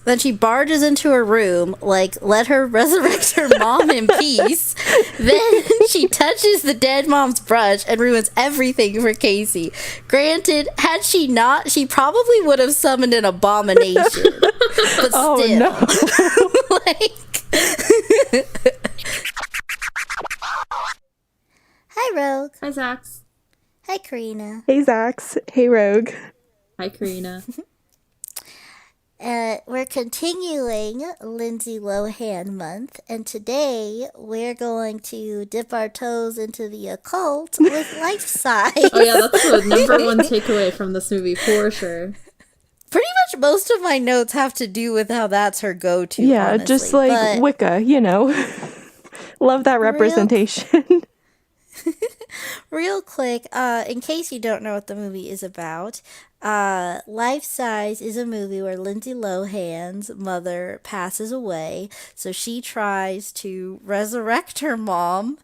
Then she barges into her room, like, let her resurrect her mom in peace. Then she touches the dead mom's brush and ruins everything for Casey. Granted, had she not, she probably would have summoned an abomination. But oh, still. No. Hi, Rogue. Hi, Zax. Hi, Carina. Hey, Zax. Hey, Rogue. Hi, Carina. We're continuing Lindsay Lohan month, and today we're going to dip our toes into the occult with Life Size. Oh yeah, that's the number one takeaway from this movie for sure. Pretty much most of my notes have to do with how that's her go-to. Yeah, honestly, just like Wicca, you know. Love that representation. Real quick, in case you don't know what the movie is about, Life Size is a movie where Lindsay Lohan's mother passes away, so she tries to resurrect her mom,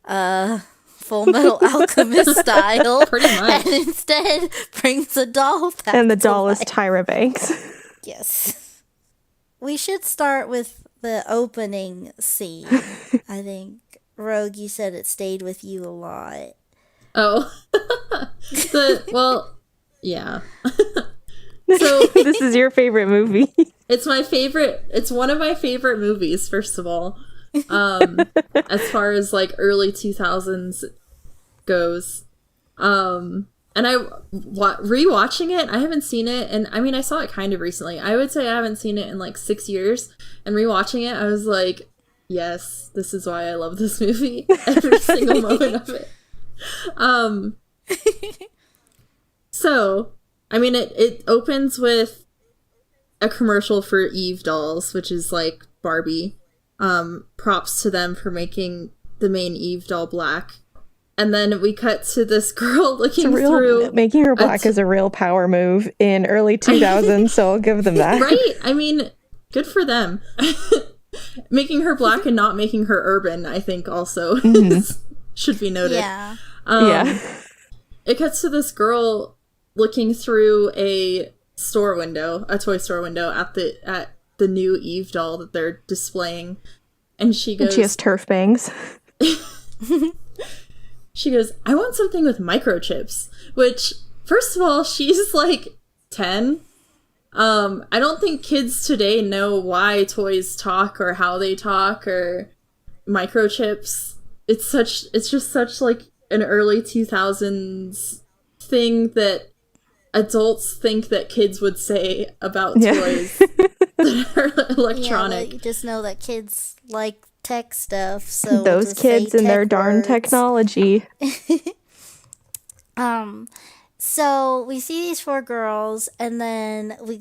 Full Metal Alchemist style, Pretty much. and instead brings a doll back And the to doll is life. Tyra Banks. Yes. We should start with the opening scene. I think, Rogue, you said it stayed with you a lot. Oh. Yeah. So This is your favorite movie. it's my favorite. It's one of my favorite movies, first of all. As far as like early 2000s goes. And rewatching it, I haven't seen it, and I mean I saw it kind of recently. I would say I haven't seen it in like 6 years, and rewatching it I was like, yes, this is why I love this movie. Every single moment of it. So, I mean it opens with a commercial for Eve dolls, which is like Barbie. Props to them for making the main Eve doll black. And then we cut to this girl looking through... Making her black is a real power move in early 2000s, so I'll give them that. Right? I mean, good for them. Making her black and not making her urban, I think, also should be noted. Yeah. Yeah. It cuts to this girl looking through a store window, a toy store window, at the new Eve doll that they're displaying. And she goes... And she has turf bangs. She goes, I want something with microchips. Which, first of all, she's like 10. I don't think kids today know why toys talk or how they talk or microchips. It's just such like an early 2000s thing that adults think that kids would say about toys that are electronic. Yeah, you just know that kids like tech stuff, so those kids and their darn words. Technology. So we see these 4 girls, and then we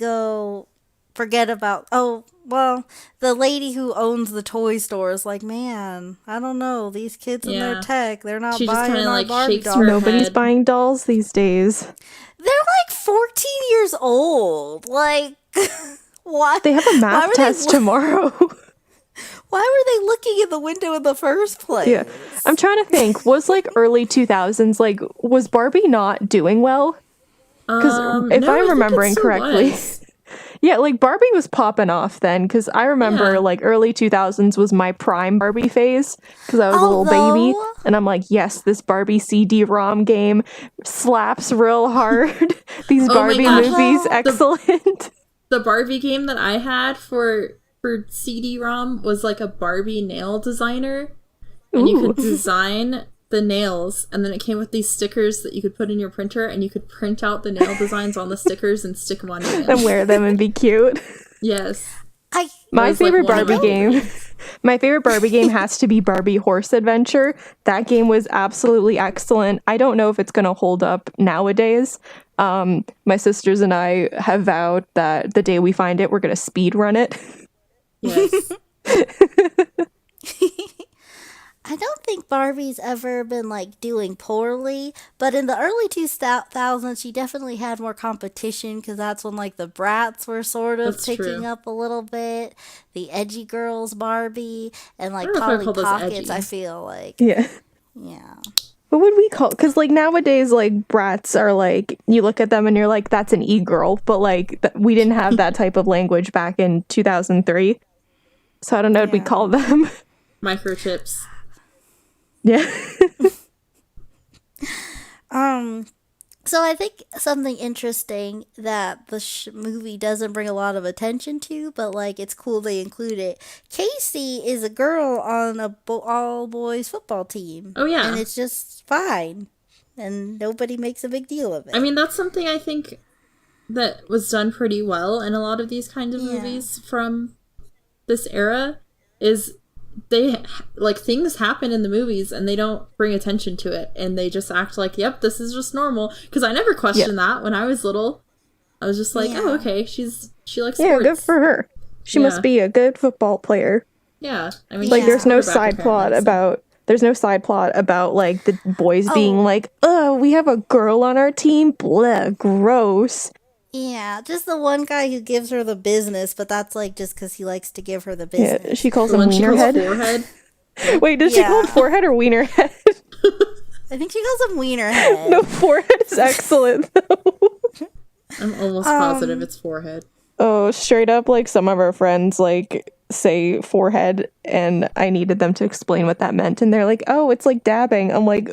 forget about, the lady who owns the toy store is like, man, I don't know, these kids and their tech, they're not She just buying kinda, our like, Barbie shakes dolls. her Nobody's head. buying dolls these days. They're like 14 years old. Like, why? They have a math test tomorrow. Why were they looking in the window in the first place? Yeah. I'm trying to think, was like early 2000s, like, was Barbie not doing well? Because if I'm remembering correctly, yeah, like Barbie was popping off then, because I remember like early 2000s was my prime Barbie phase, because I was a little baby, and I'm like, yes, this Barbie CD-ROM game slaps real hard. These Barbie movies, excellent. The Barbie game that I had for CD-ROM was like a Barbie nail designer, and you could design the nails, and then it came with these stickers that you could put in your printer, and you could print out the nail designs on the stickers and stick them on your nails. And wear them and be cute. Yes. My favorite Barbie game has to be Barbie Horse Adventure. That game was absolutely excellent. I don't know if it's going to hold up nowadays. My sisters and I have vowed that the day we find it, we're going to speed run it. Yes. I don't think Barbie's ever been like doing poorly, but in the early 2000s, she definitely had more competition, because that's when like the Bratz were sort of picking up a little bit, the edgy girls Barbie, and like Polly Pockets. I feel like, yeah. Well, what would we call, because like nowadays like brats are like, you look at them and you're like, that's an e-girl, but like we didn't have that type of language back in 2003, so I don't know what we call them. Microchips. Yeah. So I think something interesting that the movie doesn't bring a lot of attention to, but like it's cool they include it. Casey is a girl on a all boys football team. Oh yeah, and it's just fine, and nobody makes a big deal of it. I mean, that's something I think that was done pretty well in a lot of these kinds of movies from this era. Is they like things happen in the movies and they don't bring attention to it, and they just act like, yep, this is just normal. Because I never questioned that when I was little. I was just like, oh, okay, she likes sports. Yeah, good for her. She must be a good football player. Yeah, I mean, like there's no side plot about like the boys being like, oh, we have a girl on our team, blah, gross. Yeah, just the one guy who gives her the business, but that's like just because he likes to give her the business. Yeah, she calls him Wienerhead. Forehead. Wait, does she call him Forehead or Wienerhead? I think she calls him Wienerhead. No, Forehead is excellent though. I'm almost positive it's Forehead. Oh, straight up, like some of our friends like say forehead, and I needed them to explain what that meant, and they're like, oh, it's like dabbing. I'm like,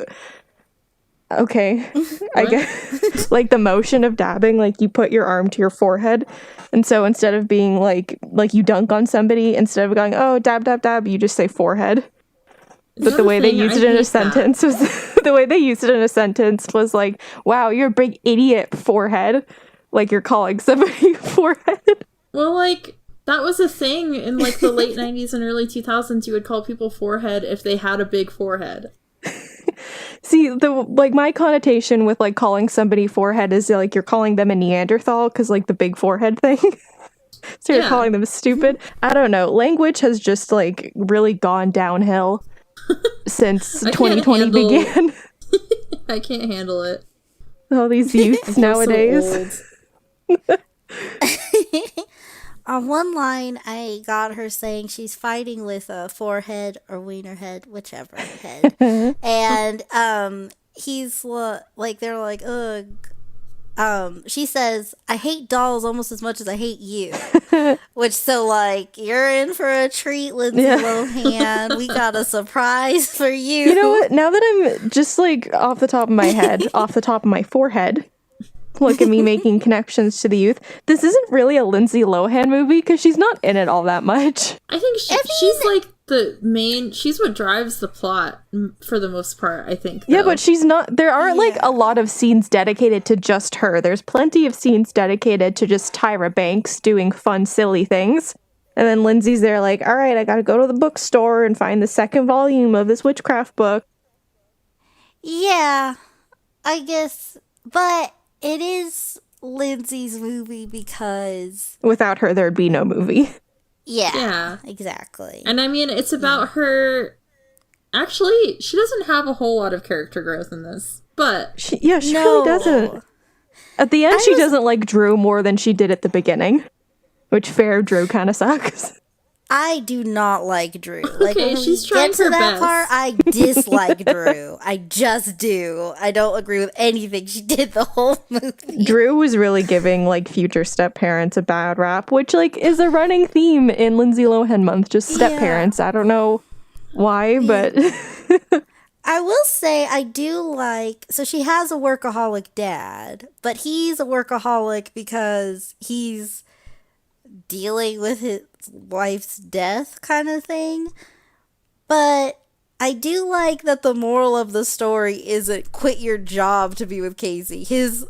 okay, I guess. Like the motion of dabbing, like you put your arm to your forehead, and so instead of being like you dunk on somebody, instead of going, oh, dab dab dab, you just say forehead. But the way they used it in a sentence was the way they used it in a sentence was like, wow, you're a big idiot, forehead. Like you're calling somebody forehead. Well, like that was a thing in like the late 90s and early 2000s. You would call people forehead if they had a big forehead. See, my connotation with like calling somebody forehead is like you're calling them a Neanderthal because like the big forehead thing. So you're calling them stupid. I don't know. Language has just like really gone downhill since 2020 began. I can't handle it. All these youths nowadays. On one line, I got her saying she's fighting with a forehead or wienerhead, whichever head, and he's like, they're like, ugh. She says, I hate dolls almost as much as I hate you. Which, so, like, you're in for a treat, Lindsay Lohan. We got a surprise for you. You know what? Now that I'm just, like, off the top of my head, off the top of my forehead, look at me making connections to the youth. This isn't really a Lindsay Lohan movie, because she's not in it all that much. I think she's, like, the main, she's what drives the plot for the most part, I think. Though. Yeah, but she's not, there aren't like a lot of scenes dedicated to just her. There's plenty of scenes dedicated to just Tyra Banks doing fun, silly things. And then Lindsay's there like, all right, I gotta go to the bookstore and find the second volume of this witchcraft book. Yeah, I guess, but it is Lindsay's movie because without her, there'd be no movie. Yeah, exactly. And I mean, it's about her. Actually, she doesn't have a whole lot of character growth in this, but she really doesn't. At the end, she doesn't like Drew more than she did at the beginning, which fair, Drew kind of sucks. I do not like Drew. Like, okay, when she's we trying get to her that best. part, I dislike Drew. I just do. I don't agree with anything she did the whole movie. Drew was really giving like future step parents a bad rap, which like is a running theme in Lindsay Lohan month. Just step parents. I don't know why, but I will say I do like. So she has a workaholic dad, but he's a workaholic because he's dealing with his wife's death kind of thing. But I do like that the moral of the story isn't quit your job to be with Casey. His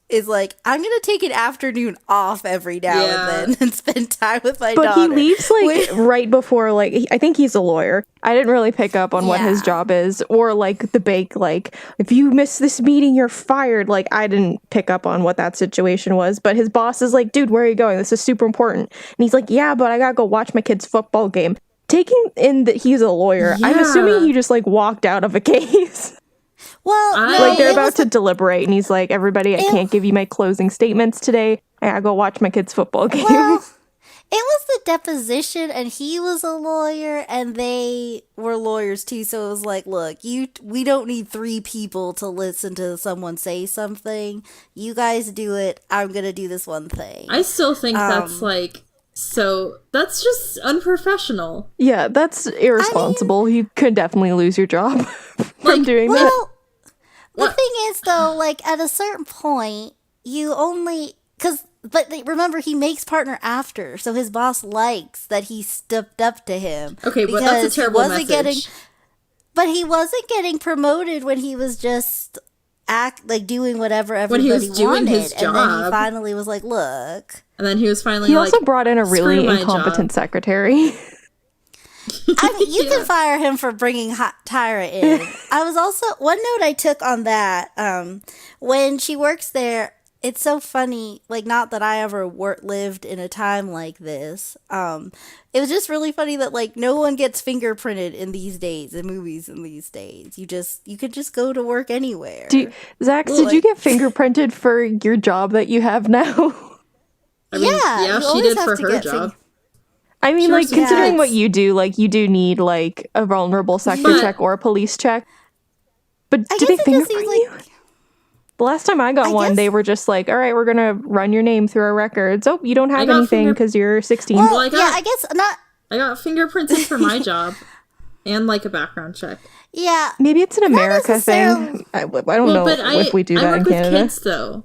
is like, I'm gonna take an afternoon off every now and then and spend time with my daughter. But he leaves like right before, like, I think he's a lawyer. I didn't really pick up on what his job is, or like the bake, like, if you miss this meeting, you're fired. Like, I didn't pick up on what that situation was, but his boss is like, dude, where are you going? This is super important. And he's like, yeah, but I gotta go watch my kid's football game. Taking in that he's a lawyer, I'm assuming he just like walked out of a case. Well, like they're about to deliberate, and he's like, everybody, I can't give you my closing statements today. I gotta go watch my kid's football game. Well, It was the deposition, and he was a lawyer, and they were lawyers too. So it was like, look, we don't need three people to listen to someone say something. You guys do it. I'm gonna do this one thing. I still think that's like that's just unprofessional. Yeah, that's irresponsible. You could definitely lose your job from doing that. Well, the thing is, though, like at a certain point, you only remember he makes partner after, so his boss likes that he stepped up to him. Okay, but that's a terrible message. But he wasn't getting promoted when he was just doing whatever everybody when he was doing wanted, his job. And then he finally was like, "Look." And then he was finally. He also brought in a really incompetent secretary. I mean, you can fire him for bringing Tyra in. I was also one note I took on that. When she works there. It's so funny, like, not that I ever lived in a time like this. It was just really funny that, like, no one gets fingerprinted in these days, in movies in these days. You could just go to work anywhere. Zach, did you get fingerprinted for your job that you have now? I mean, yeah, she did for her job. I mean, like, considering what you do, like, you do need, like, a vulnerable sector check or a police check. But do they fingerprint you? The last time I got one, they were just like, all right, we're going to run your name through our records. Oh, you don't have anything because you're 16. Well, I guess not. I got fingerprints for my job and like a background check. Yeah. Maybe it's an America thing. I don't know if we do that in Canada. I work with kids, though.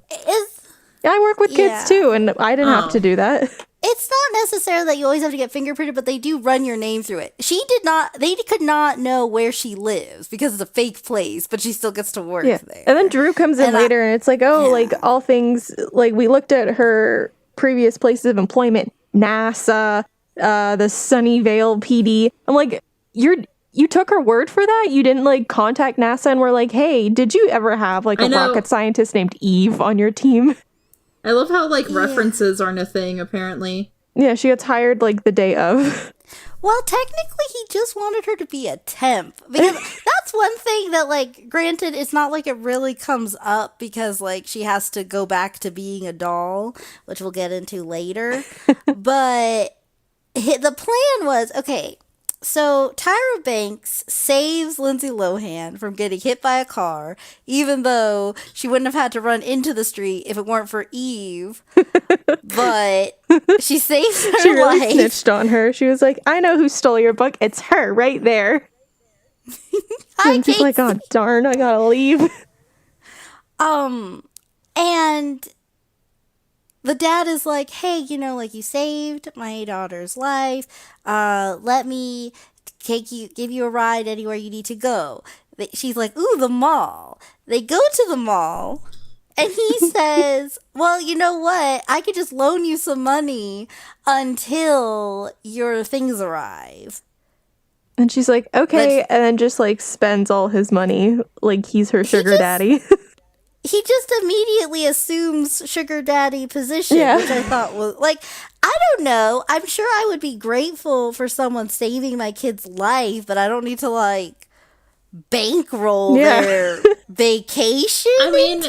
I work with kids, too, and I didn't have to do that. It's not necessarily that you always have to get fingerprinted, but they do run your name through it. They could not know where she lives because it's a fake place, but she still gets to work there. And then Drew comes in later and it's like, like all things, like we looked at her previous places of employment, NASA, the Sunnyvale PD. I'm like, you took her word for that? You didn't like contact NASA and were like, hey, did you ever have like a rocket scientist named Eve on your team? I love how, like, references aren't a thing, apparently. Yeah, she gets hired, like, the day of. Well, technically, he just wanted her to be a temp. Because that's one thing that, like, granted, it's not like it really comes up because, like, she has to go back to being a doll, which we'll get into later. But the plan was, okay, so Tyra Banks saves Lindsay Lohan from getting hit by a car, even though she wouldn't have had to run into the street if it weren't for Eve. But she saves her life. She really snitched on her. She was like, I know who stole your book. It's her right there. And she's like, oh, darn, I gotta leave. And the dad is like, hey, like, you saved my daughter's life. Let me give you a ride anywhere you need to go. She's like, ooh, the mall. They go to the mall. And he says, well, you know what? I could just loan you some money until your things arrive. And she's like, okay. And then just, like, spends all his money like he's her sugar daddy. He just immediately assumes sugar daddy position, which I thought was, like, I don't know. I'm sure I would be grateful for someone saving my kid's life, but I don't need to, like, bankroll their vacation. I mean,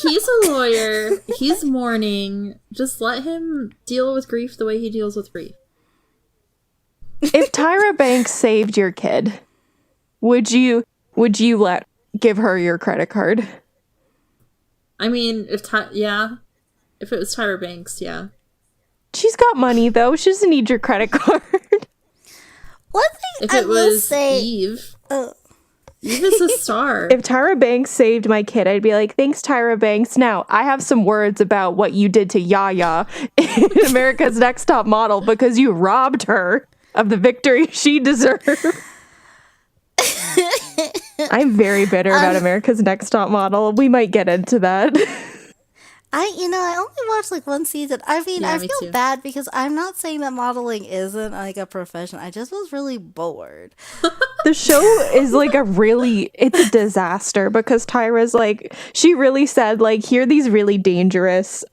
he's a lawyer. He's mourning. Give him deal with grief the way he deals with grief. If Tyra Banks saved your kid, would you give her your credit card? I mean, if it was Tyra Banks, yeah. She's got money though. She doesn't need your credit card. One thing if it was Eve, Eve is a star. If Tyra Banks saved my kid, I'd be like, thanks, Tyra Banks. Now, I have some words about what you did to Yaya in America's Next Top Model because you robbed her of the victory she deserved. I'm very bitter about America's Next Top Model. We might get into that. I only watched like one season. I mean, I feel bad because I'm not saying that modeling isn't like a profession. I just was really bored. The show is like it's a disaster because Tyra's like, she really said like, here are these really dangerous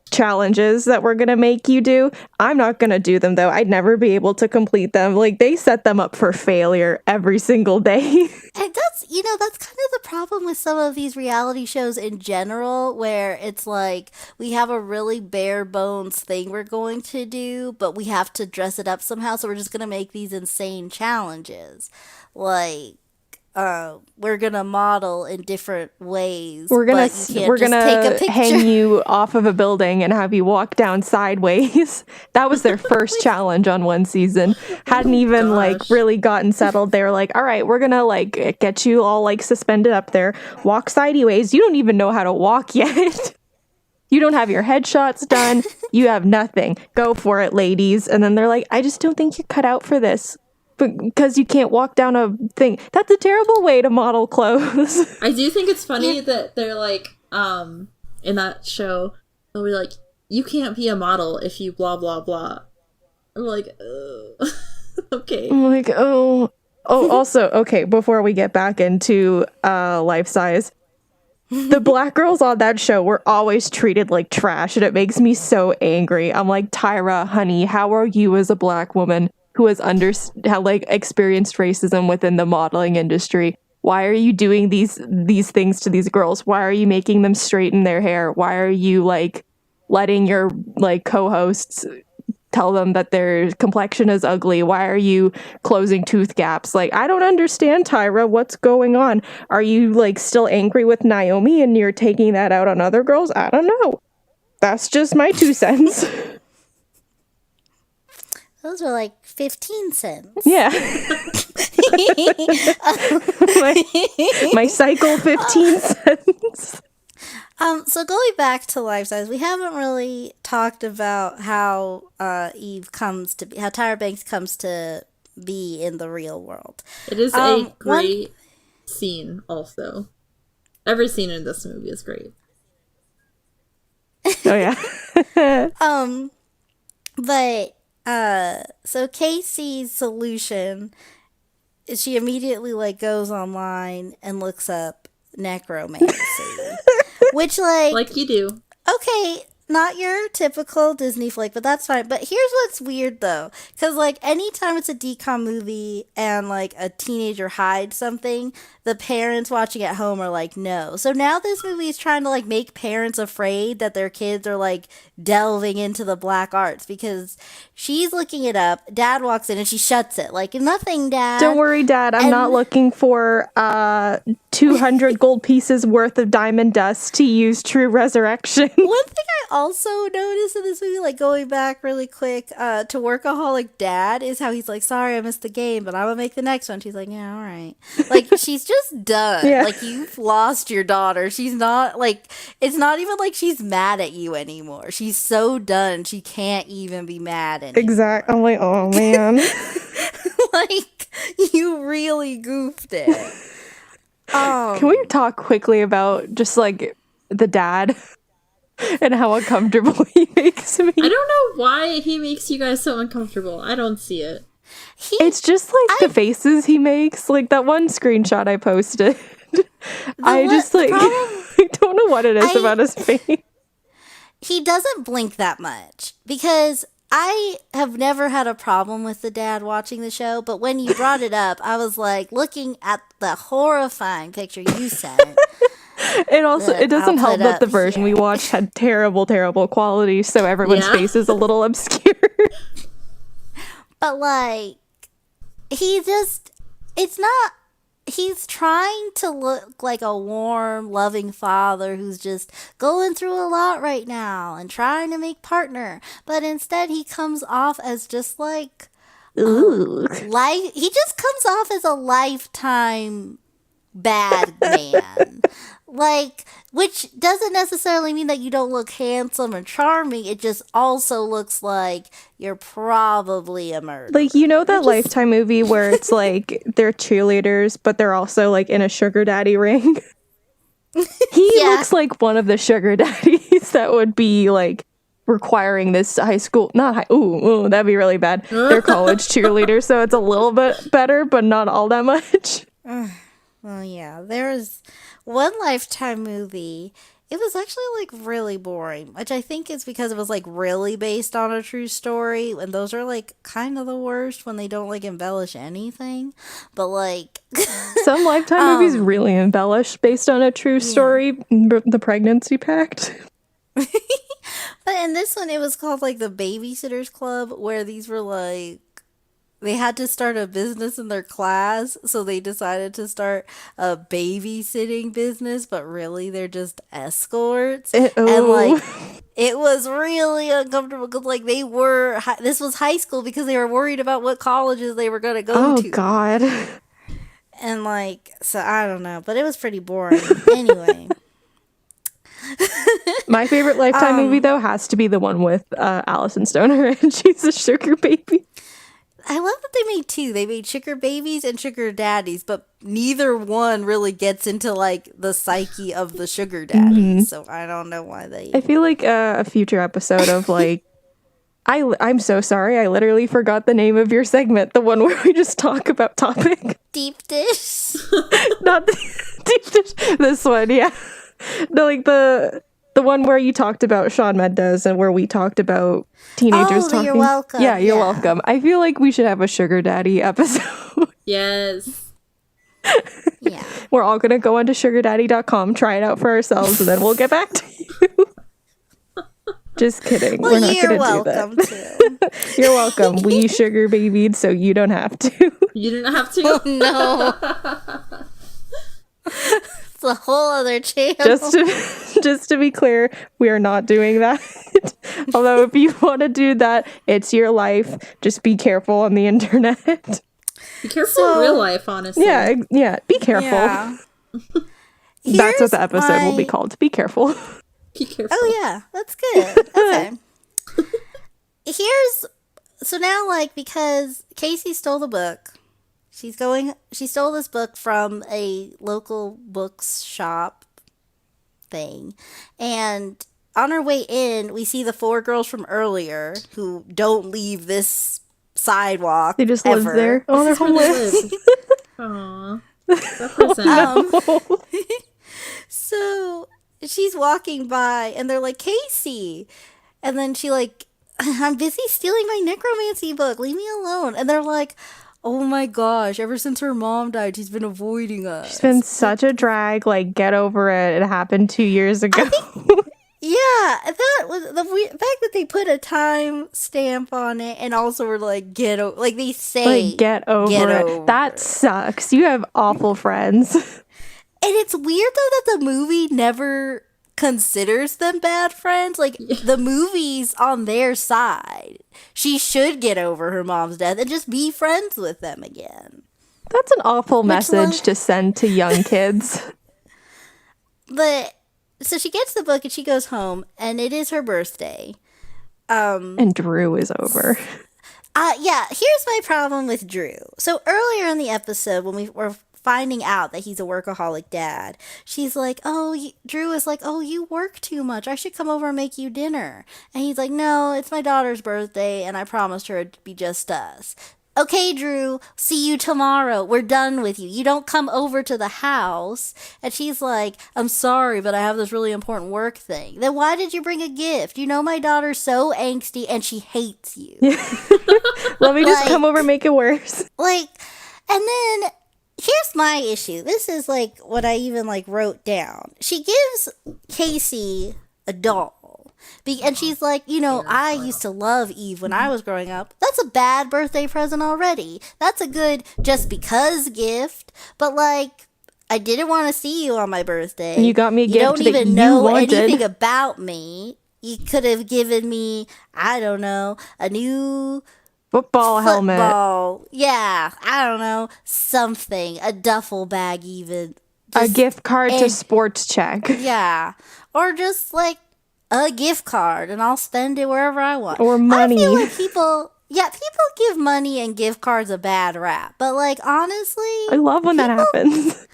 challenges that we're gonna make you do. I'm not gonna do them though. I'd never be able to complete them. Like, they set them up for failure every single day. And that's kind of the problem with some of these reality shows in general, where it's like we have a really bare bones thing we're going to do, but we have to dress it up somehow. So we're just going to make these insane challenges. Like, we're gonna model in different ways. We're gonna but you can't just take a picture. hang you off of a building and have you walk down sideways. That was their first challenge on one season. Hadn't even like really gotten settled. They were like, all right, we're gonna like get you all like suspended up there, walk sideways. You don't even know how to walk yet. You don't have your headshots done. You have nothing. Go for it, ladies. And then they're like, I just don't think you're cut out for this. Because you can't walk down a thing. That's a terrible way to model clothes. I do think it's funny that they're like, in that show, they'll be like, you can't be a model if you blah, blah, blah. I'm like, okay. I'm like, oh, also, okay, before we get back into life size, the black girls on that show were always treated like trash, and it makes me so angry. I'm like, Tyra, honey, how are you as a black woman who has experienced racism within the modeling industry? Why are you doing these things to these girls? Why are you making them straighten their hair? Why are you like letting your like co-hosts tell them that their complexion is ugly? Why are you closing tooth gaps? Like, I don't understand, Tyra. What's going on? Are you like still angry with Naomi and you're taking that out on other girls? I don't know. That's just my 2 cents. Those were like 15 cents. Yeah. my cycle 15 cents. So going back to life size, we haven't really talked about how Eve comes to be, how Tyra Banks comes to be in the real world. It is a great scene also. Every scene in this movie is great. Oh yeah. But so Casey's solution is she immediately like goes online and looks up necromancy. Which like you do. Okay, not your typical Disney flick, but that's fine. But here's what's weird though, because like anytime it's a decom movie and like a teenager hides something, the parents watching at home are like, no. So now this movie is trying to like make parents afraid that their kids are like delving into the black arts, because she's looking it up. Dad walks in and she shuts it. Like, nothing, Dad. Don't worry, Dad. I'm not looking for 200 gold pieces worth of diamond dust to use true resurrection. One thing I also noticed in this movie, like going back really quick to Workaholic Dad, is how he's like, sorry I missed the game, but I'm gonna make the next one. She's like, yeah, all right. Like, she's just done. Yeah. Like, you've lost your daughter. She's not like, it's not even like she's mad at you anymore. She's so done. She can't even be mad anymore. Exactly. I'm like, oh man. Like, you really goofed it. Can we talk quickly about just like the dad and how uncomfortable he makes me? I don't know why he makes you guys so uncomfortable. I don't see it. It's just like the faces he makes. Like that one screenshot I posted. I just like I don't know what it is about his face. He doesn't blink that much, because I have never had a problem with the dad watching the show, but when you brought it up, I was like looking at the horrifying picture you sent. It also, it doesn't help that the version we watched had terrible quality, so everyone's face is a little obscure. But like, he's trying to look like a warm, loving father who's just going through a lot right now and trying to make partner. But instead he comes off as just like, he just comes off as a lifetime bad man. Like, which doesn't necessarily mean that you don't look handsome or charming. It just also looks like you're probably a murderer. Like, you know that Lifetime movie where it's like they're cheerleaders, but they're also like in a sugar daddy ring? He looks like one of the sugar daddies that would be like requiring this high school, not high, ooh, that'd be really bad. They're college cheerleaders, so it's a little bit better, but not all that much. Well, yeah, there's one Lifetime movie It was actually like really boring, which I think is because it was like really based on a true story, and those are like kind of the worst when they don't like embellish anything. But like, Some Lifetime movies really embellish based on a true yeah. story. The Pregnancy Pact. But in this one, it was called like the Babysitters Club, where these were like they had to start a business in their class, so they decided to start a babysitting business, but really they're just escorts. And like Oh. it was really uncomfortable because like this was high school because they were worried about what colleges they were going to go Oh, to. God. And like so I don't know, but it was pretty boring. Anyway. My favorite Lifetime movie, though, has to be the one with Allison Stoner, and she's a sugar baby. I love that they made two. They made sugar babies and sugar daddies, but neither one really gets into like the psyche of the sugar daddies. So I don't know why they. I feel like a future episode of like, I'm so sorry, I literally forgot the name of your segment, the one where we just talk about topic. Deep dish. Not deep dish. This one, yeah. No, like the one where you talked about Shawn Mendes and where we talked about teenagers talking. You're welcome. Yeah, you're welcome. I feel like we should have a sugar daddy episode. Yes. Yeah. We're all gonna go onto sugardaddy.com, try it out for ourselves, and then we'll get back to you. Just kidding. Well, We're not you're gonna welcome do that. too. You're welcome. We sugar babied, so you don't have to. You didn't have to. Oh, no. It's a whole other channel. Just to be clear, we are not doing that. Although if you want to do that, it's your life. Just be careful on the internet. Be careful in real life, honestly. Yeah. Be careful. Yeah. That's what the episode my- will be called. Be careful. Be careful. Oh yeah, that's good. Okay. So now like because Casey stole the book, she stole this book from a local books shop thing. And on her way in, we see the four girls from earlier who don't leave this sidewalk. They just ever. live there. Oh, they're homeless. Aww. Represent. So she's walking by and they're like, Casey. And then she like, I'm busy stealing my necromancy book. Leave me alone. And they're like, oh my gosh, ever since her mom died, she's been avoiding us. She's been such a drag. Like, get over it. It happened 2 years ago. Yeah, that was the fact that they put a time stamp on it and also were like, like they say, Like, get over it. That sucks. You have awful friends. And it's weird though that the movie never considers them bad friends. Like the movie's on their side. She should get over her mom's death and just be friends with them again. That's an awful message to send to young kids. But so she gets the book and she goes home and it is her birthday. And Drew is over. Yeah, here's my problem with Drew. So earlier in the episode when we were finding out that he's a workaholic dad, she's like, Drew is like, oh, you work too much. I should come over and make you dinner. And he's like, no, it's my daughter's birthday and I promised her it'd be just us. Okay, Drew, see you tomorrow. We're done with you. You don't come over to the house. And she's like, I'm sorry, but I have this really important work thing. Then why did you bring a gift? You know my daughter's so angsty and she hates you. Let me just come over and make it worse. And then here's my issue. This is like what I even like wrote down. She gives Casey a doll. And she's like, I used to love Eve when I was growing up. That's a bad birthday present already. That's a good just because gift. But like, I didn't want to see you on my birthday. You got me a gift You don't that even you know wanted. anything about me. You could have given me, I don't know, a new Football helmet. Yeah, I don't know, something. A duffel bag even. A gift card to Sports Check. Yeah. Or just like a gift card and I'll spend it wherever I want. Or money. I feel like people give money and gift cards a bad rap. But like honestly, I love when that happens.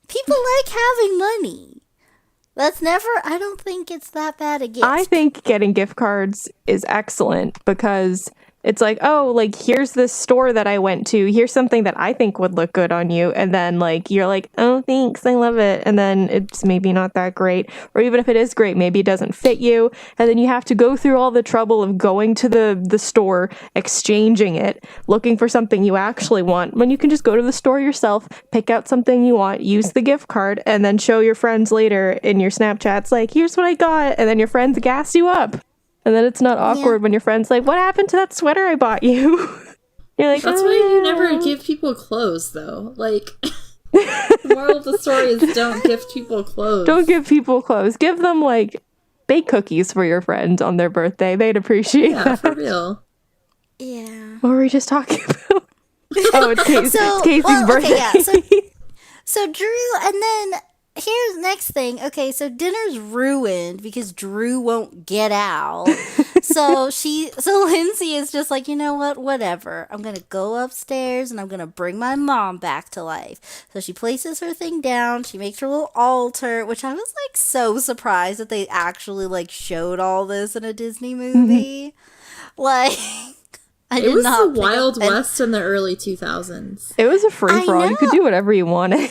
People like having money. I don't think it's that bad a gift. I think getting gift cards is excellent because It's like, oh, like, here's this store that I went to. Here's something that I think would look good on you. And then, like, you're like, oh, thanks, I love it. And then it's maybe not that great. Or even if it is great, maybe it doesn't fit you. And then you have to go through all the trouble of going to the store, exchanging it, looking for something you actually want. When you can just go to the store yourself, pick out something you want, use the gift card, and then show your friends later in your Snapchats, like, here's what I got. And then your friends gas you up. And then it's not awkward when your friend's like, what happened to that sweater I bought you? You're like, that's why you never give people clothes, though. Like, the moral of the story is don't gift people clothes. Don't give people clothes. Give them, like, bake cookies for your friend on their birthday. They'd appreciate that. Yeah, for real. Yeah. What were we just talking about? Oh, it's Casey's birthday. Okay, yeah. So Drew, and then here's the next thing. Okay, so dinner's ruined because Drew won't get out. So Lindsay is just like, you know what, whatever. I'm gonna go upstairs and I'm gonna bring my mom back to life. So she places her thing down, she makes her little altar, which I was like so surprised that they actually like showed all this in a Disney movie. Like it was the Wild West in the early 2000s. It was a free-for-all. You could do whatever you wanted.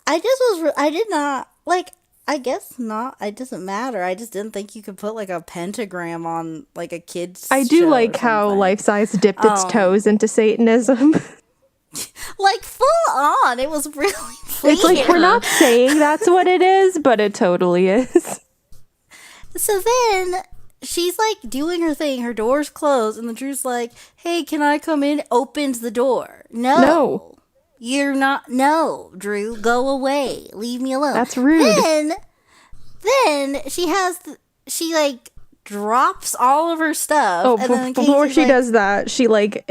I did not, like, I guess not. It doesn't matter. I just didn't think you could put, like, a pentagram on, like, a kid's I do like how Life Size dipped its toes into Satanism. Like, full on. It was really weird. It's like, we're not saying that's what it is, but it totally is. So then she's like doing her thing, her door's closed, and the Drew's like, hey, can I come in? Opens the door. No. You're not. No, Drew, go away. Leave me alone. That's rude. Then she like drops all of her stuff. Oh, and then before she like, does that, she like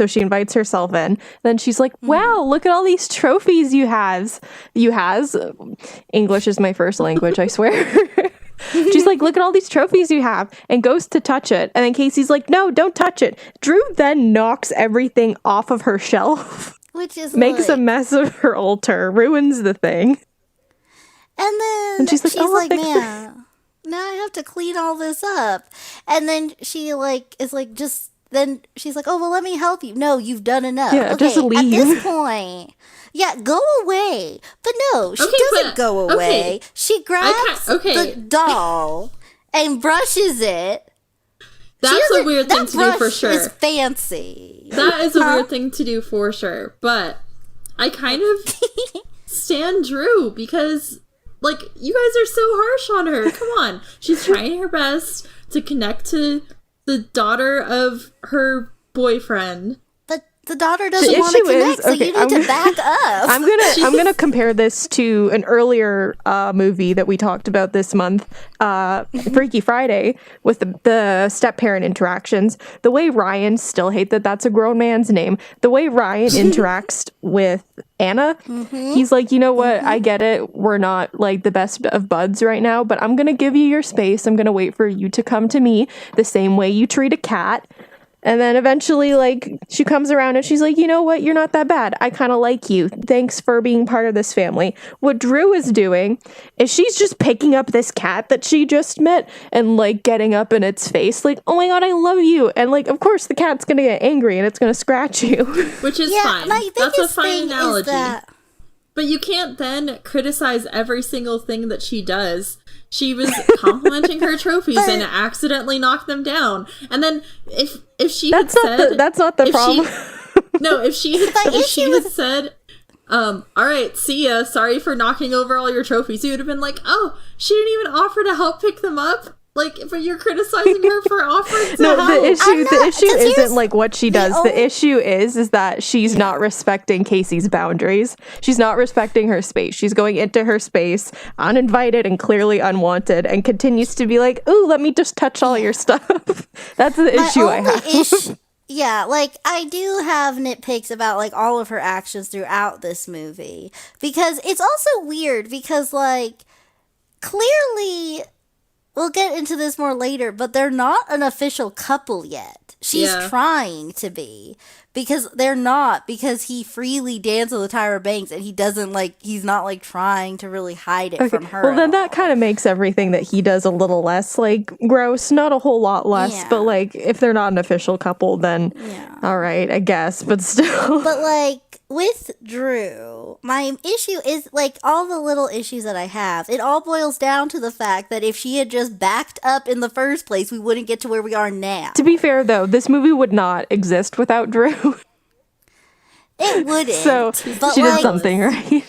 she invites herself in. Then she's like, wow, look at all these trophies you has. English is my first language, I swear. She's like, look at all these trophies you have, and goes to touch it. And then Casey's like, no, don't touch it. Drew then knocks everything off of her shelf. Which is makes a mess of her altar, ruins the thing. And then she's like, man, now I have to clean all this up. And then she like is like, just then she's like, oh well, let me help you. No, you've done enough. Yeah, okay, just leave. At this point, yeah, go away. But no, she doesn't go away. She grabs the doll and brushes it. That's a weird thing to do for sure. Is fancy. That is a weird thing to do for sure. But I kind of stand Drew because, like, you guys are so harsh on her. Come on. She's trying her best to connect to the daughter of her boyfriend. But the daughter doesn't want to connect, so you need to back up. I'm gonna compare this to an earlier movie that we talked about this month, Freaky Friday, with the step-parent interactions. The way Ryan, still hate that that's a grown man's name, the way Ryan interacts with Anna, he's like, you know what, I get it, we're not like the best of buds right now, but I'm gonna give you your space. I'm gonna wait for you to come to me the same way you treat a cat. And then eventually, like, she comes around and she's like, you know what? You're not that bad. I kind of like you. Thanks for being part of this family. What Drew is doing is she's just picking up this cat that she just met and, like, getting up in its face. Like, oh my God, I love you. And, like, of course, the cat's going to get angry and it's going to scratch you. Which is fine. That's a fine analogy. But you can't then criticize every single thing that she does. She was complimenting her trophies and accidentally knocked them down. And then if she had said... That's not the problem. If she had said, all right, see ya, sorry for knocking over all your trophies, you would have been like, oh, she didn't even offer to help pick them up? Like, but you're criticizing her for offering to help. The issue isn't like what she does. The issue is that she's not respecting Casey's boundaries. She's not respecting her space. She's going into her space uninvited and clearly unwanted, and continues to be like, "Ooh, let me just touch all your stuff." That's the issue I have. Yeah, like, I do have nitpicks about, like, all of her actions throughout this movie. Because it's also weird because, like, clearly... We'll get into this more later, but they're not an official couple yet. she's trying to be, because they're not, because he freely dances with Tyra Banks and he's not like trying to really hide it from her. Well, then that kind of makes everything that he does a little less like gross, not a whole lot less, but like if they're not an official couple, then all right, I guess, but still. But like with Drew, my issue is like all the little issues that I have, it all boils down to the fact that if she had just backed up in the first place, we wouldn't get to where we are now. To be fair, though, this movie would not exist without Drew. It wouldn't. So but she did something right.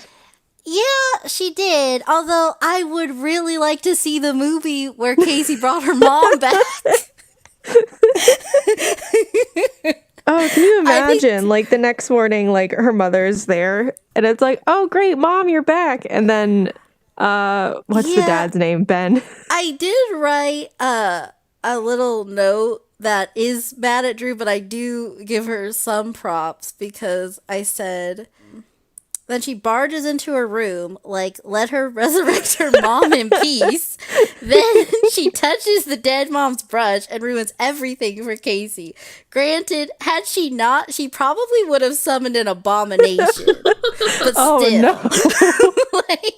Yeah, she did. Although I would really like to see the movie where Casey brought her mom back. Oh, can you imagine, like, the next morning, like, her mother's there, and it's like, oh, great, Mom, you're back, and then, what's the dad's name? Ben. I did write a little note that is mad at Drew, but I do give her some props, because I said... Then she barges into her room, like, let her resurrect her mom in peace. Then she touches the dead mom's brush and ruins everything for Casey. Granted, had she not, she probably would have summoned an abomination. But still. No.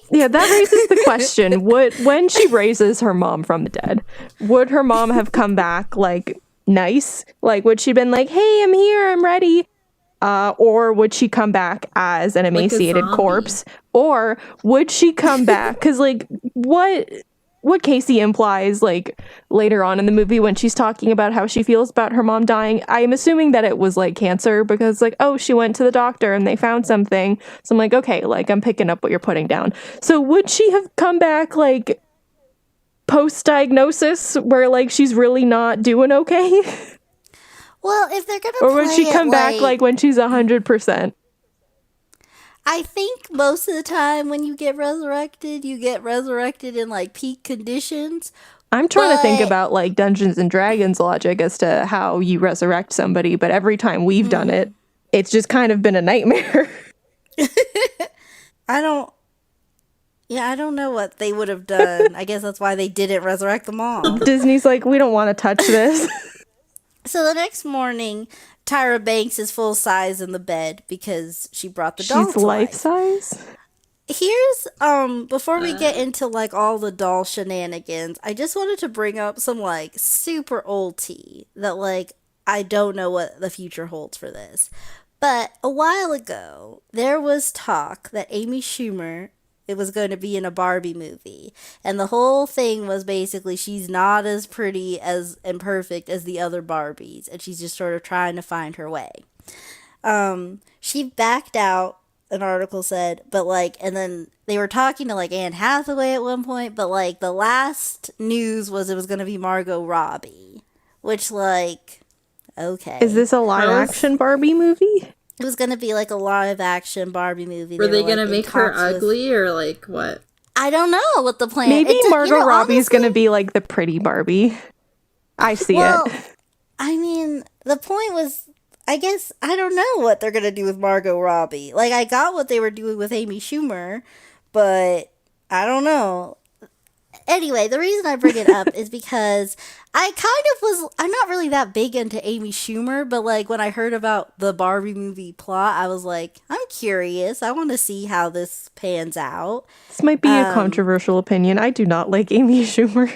Yeah, that raises the question. When she raises her mom from the dead, would her mom have come back, like, nice? Like, would she have been like, hey, I'm here, I'm ready? Or would she come back as an emaciated corpse? Or would she come back? Because, like, what Casey implies, like, later on in the movie when she's talking about how she feels about her mom dying, I'm assuming that it was, like, cancer, because, like, oh, she went to the doctor and they found something. So I'm like, okay, like, I'm picking up what you're putting down. So would she have come back, like, post-diagnosis, where, like, she's really not doing okay? Well, if they're gonna or would she come back like when she's 100%? I think most of the time when you get resurrected in like peak conditions. I'm trying to think about like Dungeons and Dragons logic as to how you resurrect somebody, but every time we've done it, it's just kind of been a nightmare. I don't know what they would have done. I guess that's why they didn't resurrect the mom. Disney's like, we don't want to touch this. So the next morning, Tyra Banks is full size in the bed because she brought the doll to life. She's life size? Here's, before we get into, like, all the doll shenanigans, I just wanted to bring up some, like, super old tea that, like, I don't know what the future holds for this. But a while ago, there was talk that Amy Schumer... it was going to be in a Barbie movie. And the whole thing was basically she's not as pretty and perfect as the other Barbies. And she's just sort of trying to find her way. She backed out, an article said, but like, and then they were talking to like Anne Hathaway at one point, but like the last news was it was going to be Margot Robbie. Which like, okay. Is this a live action Barbie movie? It was going to be like a live action Barbie movie. Were they going to make her ugly or like what? I don't know what the plan. Maybe Margot Robbie's going to be like the pretty Barbie. I see it. I mean, the point was, I guess, I don't know what they're going to do with Margot Robbie. Like, I got what they were doing with Amy Schumer, but I don't know. Anyway, the reason I bring it up is because I'm not really that big into Amy Schumer, but like when I heard about the Barbie movie plot, I was like, I'm curious. I want to see how this pans out. This might be a controversial opinion. I do not like Amy Schumer.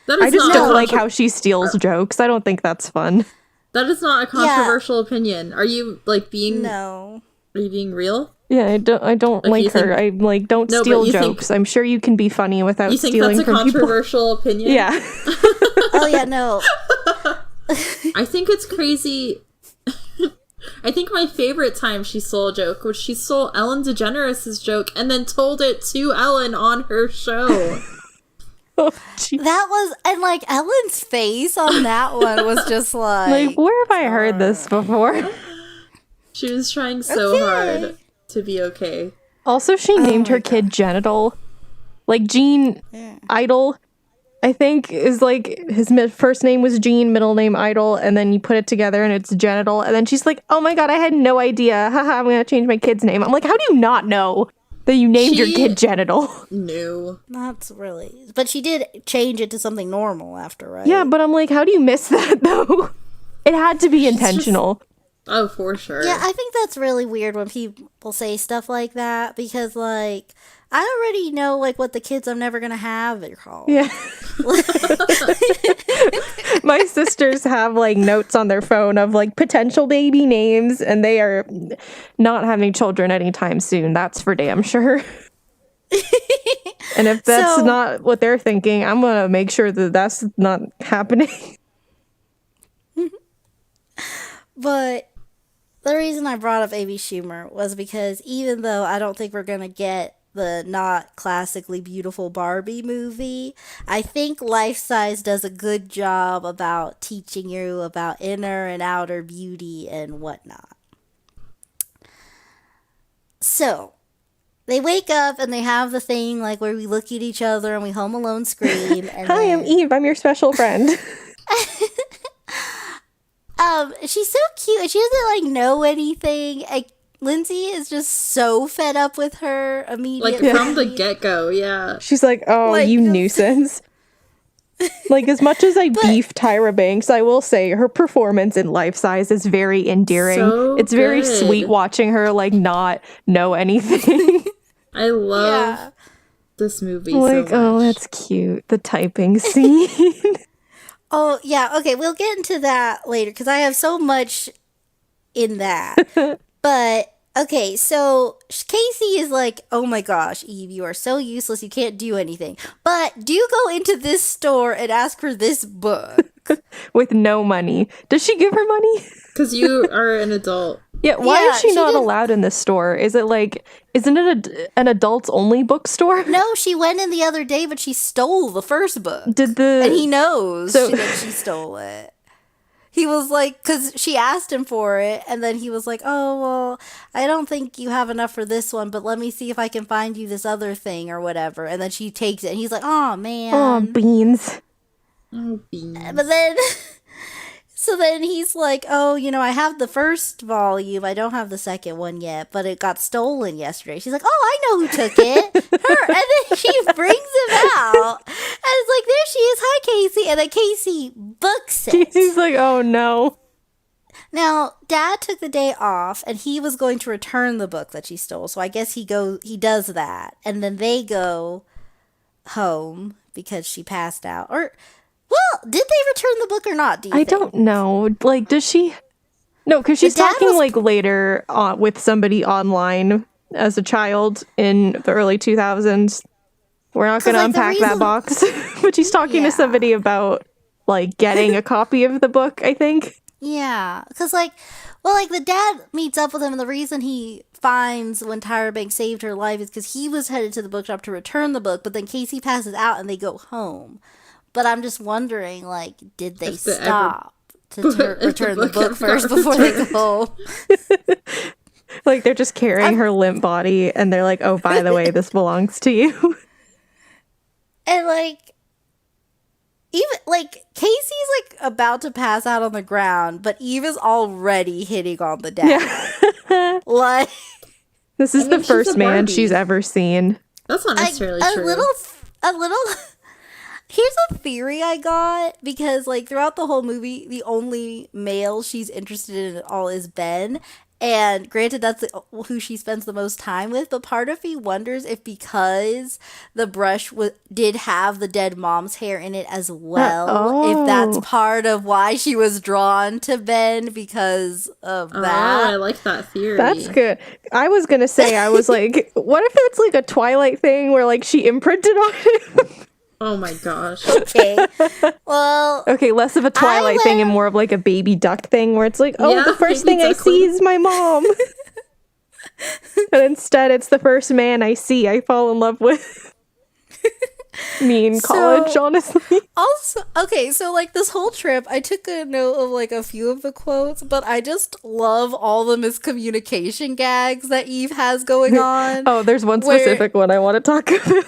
I just don't like how she steals jokes. I don't think that's fun. That is not a controversial opinion. Are you like being... No. Are you being real? Yeah, I don't like her. I like don't steal jokes. I'm sure you can be funny without stealing from people. You think that's a controversial opinion? Yeah. Oh yeah, no. I think it's crazy. I think my favorite time she stole a joke was she stole Ellen DeGeneres' joke and then told it to Ellen on her show. Oh, that was, and like Ellen's face on that one was just like where have I heard this before? She was trying so hard to be okay. Also, she named her kid Genital. Like, Gene Idol, I think, is like, his first name was Gene, middle name Idol, and then you put it together and it's Genital. And then she's like, oh my god, I had no idea. Haha, I'm gonna change my kid's name. I'm like, how do you not know that you named your kid Genital? No. That's really... But she did change it to something normal after, right? Yeah, but I'm like, how do you miss that, though? It had to be intentional. Oh, for sure. Yeah, I think that's really weird when people say stuff like that because, like, I already know, like, what the kids I'm never gonna have are called. Yeah. My sisters have, like, notes on their phone of, like, potential baby names, and they are not having children anytime soon. That's for damn sure. And if that's not what they're thinking, I'm gonna make sure that that's not happening. But the reason I brought up Amy Schumer was because even though I don't think we're gonna get the not classically beautiful Barbie movie, I think Life Size does a good job about teaching you about inner and outer beauty and whatnot. So, they wake up and they have the thing like where we look at each other and we Home Alone scream. And Hi, I'm Eve. I'm your special friend. She's so cute and she doesn't like know anything. Lindsay is just so fed up with her immediately. Like from the get-go, yeah. She's like, oh, like, you nuisance. Like, as much as I beef Tyra Banks, I will say her performance in Life Size is very endearing. So it's very sweet watching her, like, not know anything. I love this movie like, so much. Oh, that's cute. The typing scene. Oh, yeah. Okay, we'll get into that later because I have so much in that. But, okay, so Casey is like, oh my gosh, Eve, you are so useless, you can't do anything. But do you go into this store and ask for this book? With no money. Does she give her money? Because you are an adult. Yeah, why is she not allowed in this store? Is it like, isn't it an adults only bookstore? No, she went in the other day, but she stole the first book. And he knows that she stole it. He was like, because she asked him for it, and then he was like, oh, well, I don't think you have enough for this one, but let me see if I can find you this other thing or whatever. And then she takes it, and he's like, oh, man. Oh, beans. Oh, beans. But then, so then he's like, oh, you know, I have the first volume. I don't have the second one yet, but it got stolen yesterday. She's like, oh, I know who took it. Her. And then she brings him out. And it's like, there she is. Hi, Casey. And then Casey books it. He's like, oh, no. Now, Dad took the day off, and he was going to return the book that she stole. So I guess he does that. And then they go home because she passed out. Or... well, did they return the book or not, do you think? Don't know. Like, does she? No, because she's talking, like, later with somebody online as a child in the early 2000s. We're not going to unpack that box. But she's talking to somebody about, like, getting a copy of the book, I think. Yeah. Because, like, well, like, the dad meets up with him, and the reason he finds when Tyra Banks saved her life is because he was headed to the bookshop to return the book, but then Casey passes out, and they go home. But I'm just wondering, like, did they stop to return the book first before they go home? Like, they're just carrying her limp body, and they're like, oh, by the way, this belongs to you. And, like, even, like, Casey's, like, about to pass out on the ground, but Eva's already hitting on the dad. Yeah. Like... this is the first man she's ever seen. That's not necessarily true. A little... Here's a theory I got, because, like, throughout the whole movie, the only male she's interested in at all is Ben. And granted, that's who she spends the most time with, but part of me wonders if because the brush did have the dead mom's hair in it as well, if that's part of why she was drawn to Ben because of that. Oh, I like that theory. That's good. I was going to say, I was like, what if it's like a Twilight thing where, like, she imprinted on him? Oh my gosh. Okay. Well. Okay, less of a Twilight thing and more of like a baby duck thing where it's like, oh, the first thing I see is my mom. And instead it's the first man I see I fall in love with. Me in college, honestly. Also, okay, so like this whole trip, I took a note of like a few of the quotes, but I just love all the miscommunication gags that Eve has going on. Oh, there's one specific one I want to talk about.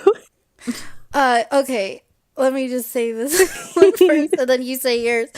Okay, let me just say this one first, and then you say yours.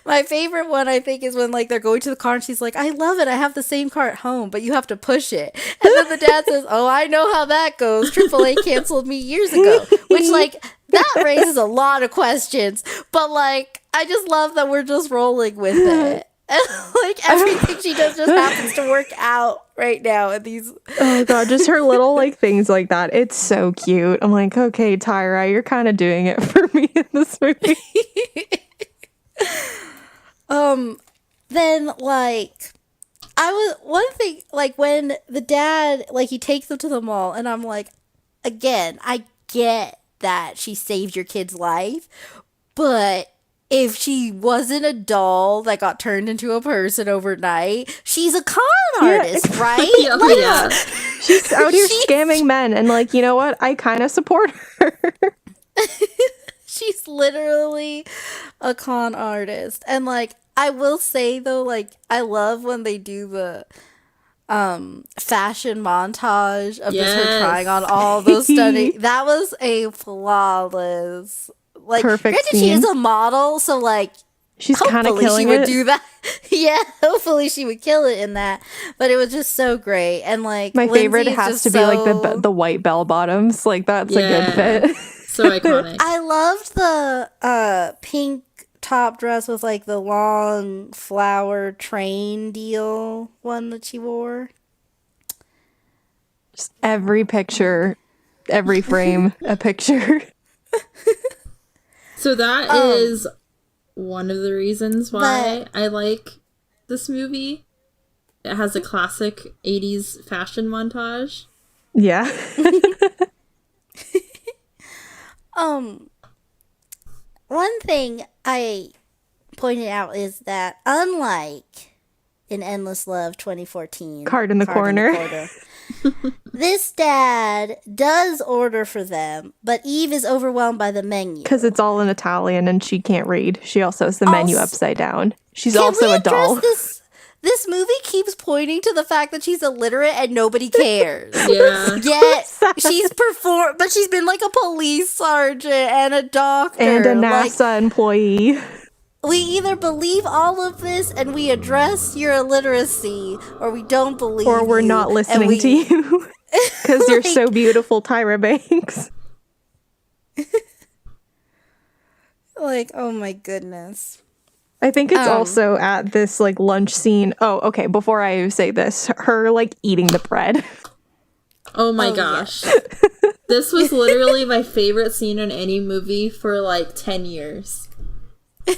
My favorite one, I think, is when, like, they're going to the car, and she's like, I love it, I have the same car at home, but you have to push it. And then the dad says, oh, I know how that goes. AAA canceled me years ago. Which, like, that raises a lot of questions, but, like, I just love that we're just rolling with it. And like everything she does just happens to work out right now. And these, oh god, just her little like things like that. It's so cute. I'm like, okay, Tyra, you're kind of doing it for me in this movie. then like I was one thing like when the dad like he takes them to the mall, and I'm like, again, I get that she saved your kid's life, but if she wasn't a doll that got turned into a person overnight, she's a con artist, right? Yeah, Like, yeah. She's out here scamming men, and like, you know what? I kind of support her. she's literally a con artist. And like I will say though, like I love when they do the fashion montage of just her Yes. trying on all those stunning. That was a flawless, like, Perfect granted she scene. is a model, so like She's kind of hopefully she killing would it. do that. Yeah, hopefully she would kill it in that. But it was just so great. And like My favorite Lindsay is has just to be like so- the white bell bottoms. Like that's a Yeah. good fit. So iconic. I loved the pink top dress with like the long flower train deal one that she wore. Just every picture, every frame, a picture. So that is one of the reasons why I like this movie. It has a classic 80s fashion montage. Yeah. One thing I pointed out is that unlike in Endless Love 2014, Card in the corner. this dad does order for them, but Eve is overwhelmed by the menu. Because it's all in Italian and she can't read. She also has the menu upside down. She's Can also we a doll. address this movie keeps pointing to the fact that she's illiterate and nobody cares. Yeah. Yet she's performed, but she's been like a police sergeant and a doctor And a like, NASA employee. we either believe all of this and we address your illiteracy, or we don't believe Or we're you, not and listening we- to you. Because you're so Like- beautiful, Tyra Banks. Like, oh my goodness. I think it's also at this like lunch scene. Oh, okay. Before I say this, her like eating the bread. Oh my Oh, gosh. This was literally my favorite scene in any movie for like 10 years.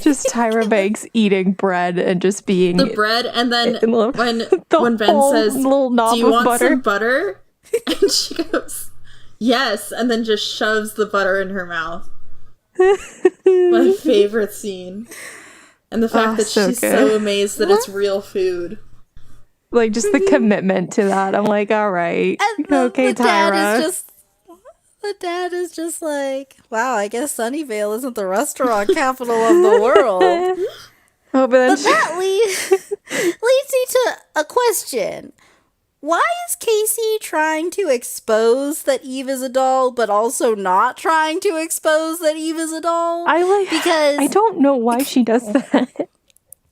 Just Tyra Banks eating bread and just being The bread, and then in love. when Ben whole says, little knob "Do you of want butter." some butter?" And she goes, "Yes," and then just shoves the butter in her mouth. My favorite scene. And the fact that so she's good. so amazed that it's real food. Like just the commitment to that. I'm like, all right, And okay, the Tyra. dad is just like, wow, I guess Sunnyvale isn't the restaurant capital of the world. Oh, but then But that leads me to a question. Why is Casey trying to expose that Eve is a doll, but also not trying to expose that Eve is a doll? I don't know why she does that.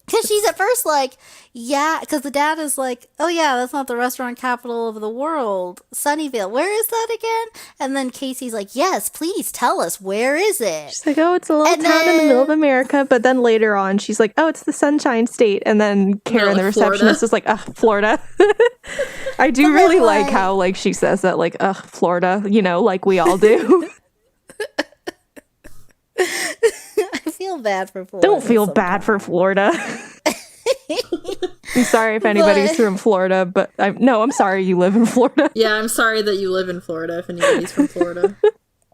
Because she's at first like, yeah, because the dad is like, oh yeah, that's not the restaurant capital of the world, Sunnyvale. Where is that again? And then Casey's like, yes, please tell us, where is it? She's like, oh, it's a little And town in the middle of then- America. But then later on, she's like, oh, it's the Sunshine State. And then Karen, like the receptionist, Florida. is like, ugh, Florida. I do But then, really like like- how like she says that, like, ugh, Florida, you know, like we all do. I feel bad for Florida. Don't feel bad for Florida. I'm sorry if anybody's But- from Florida, but I'm sorry you live in Florida. Yeah, I'm sorry that you live in Florida if anybody's from Florida.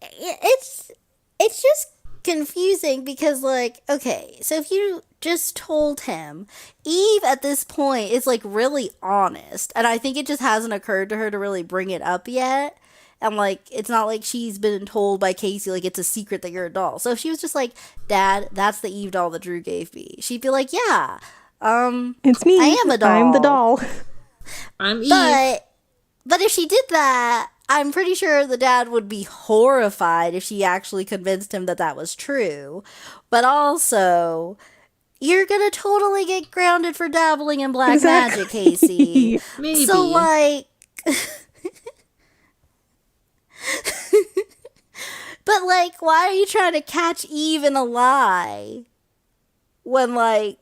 It's just confusing because, like, okay, so if you just told him, Eve at this point is like really honest, and I think it just hasn't occurred to her to really bring it up yet. And like, it's not like she's been told by Casey, like, it's a secret that you're a doll. So if she was just like, Dad, that's the Eve doll that Drew gave me, she'd be like, yeah, It's me. I am a I'm the doll. doll. I'm Eve. But if she did that, I'm pretty sure the dad would be horrified if she actually convinced him that that was true. But also, you're gonna totally get grounded for dabbling in black magic, Casey. Maybe. So, like... But, like, why are you trying to catch Eve in a lie? When, like,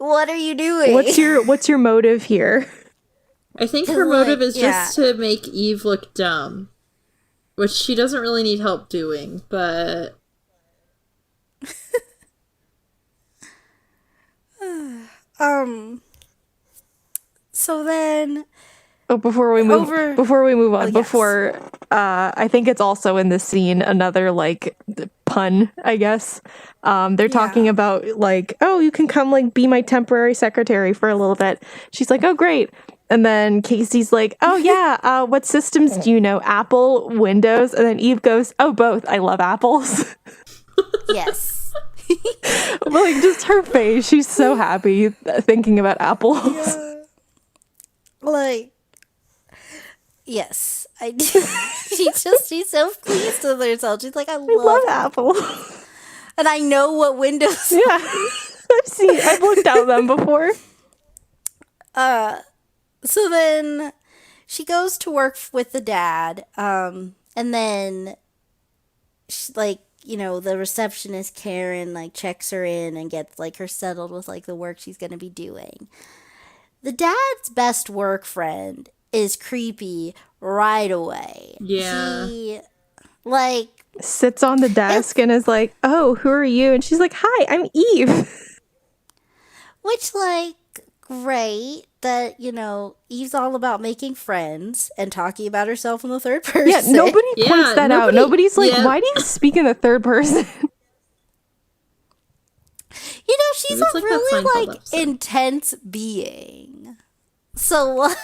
what are you doing? What's your motive here? I think her motive is yeah. just to make Eve look dumb, which she doesn't really need help doing, but... So then... Before we move on, yes. I think it's also in this scene another like pun, I guess. They're talking about like, oh, you can come like be my temporary secretary for a little bit. She's like, oh, great. And then Casey's like, oh yeah, what systems do you know? Apple, Windows? And then Eve goes, oh, both. I love apples. Yes. Like just her face. She's so happy thinking about apples. Yeah. Like, yes, I do. She's so pleased with herself. She's like, I love apples. And I know what Windows Yeah. I've looked at them before. So then she goes to work with the dad, and then she, like, you know, the receptionist Karen like checks her in and gets like her settled with like the work she's gonna be doing. The dad's best work friend is creepy right away. Yeah. He, like... sits on the desk and is like, oh, who are you? And she's like, hi, I'm Eve. Which, like, great that, you know, Eve's all about making friends and talking about herself in the third person. Yeah, nobody points that out. Nobody's like, why do you speak in the third person? You know, she's a like really, like, intense being. So, like,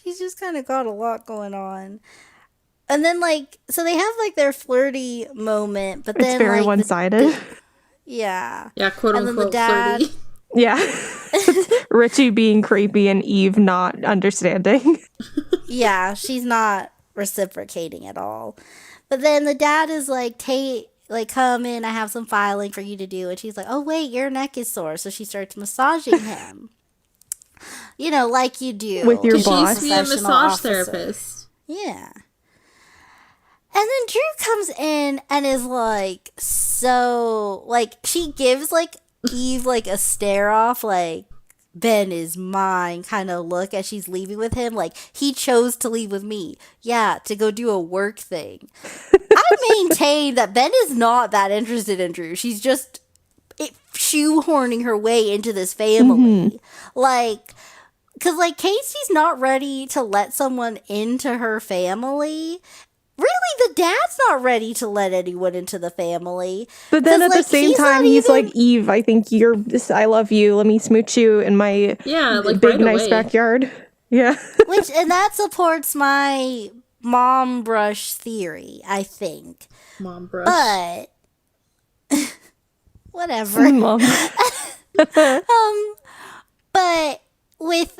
she's just kind of got a lot going on. And then, like, so they have, like, their flirty moment, but then, it's very like, Yeah, one-sided. quote and unquote then the dad, flirty. Yeah. Richie being creepy and Eve not understanding. Yeah, she's not reciprocating at all. But then the dad is like, come in, I have some filing for you to do. And she's like, oh, wait, your neck is sore. So she starts massaging him. You know, like you do. With your She used boss. to be a massage therapist. Yeah. And then Drew comes in and is like, so, like, she gives, like, Eve, like, a stare off, like, Ben is mine kind of look as she's leaving with him. Like, he chose to leave with me. Yeah, to go do a work thing. I maintain that Ben is not that interested in Drew. She's just shoehorning her way into this family. Mm-hmm. Like, because, like, Casey's not ready to let someone into her family. Really, the dad's not ready to let anyone into the family. But then at the same time, he's like, Eve, I think I love you. Let me smooch you in my big, right nice backyard. Yeah. And that supports my mom brush theory, I think. Mom brush. But, whatever. Mom. But with,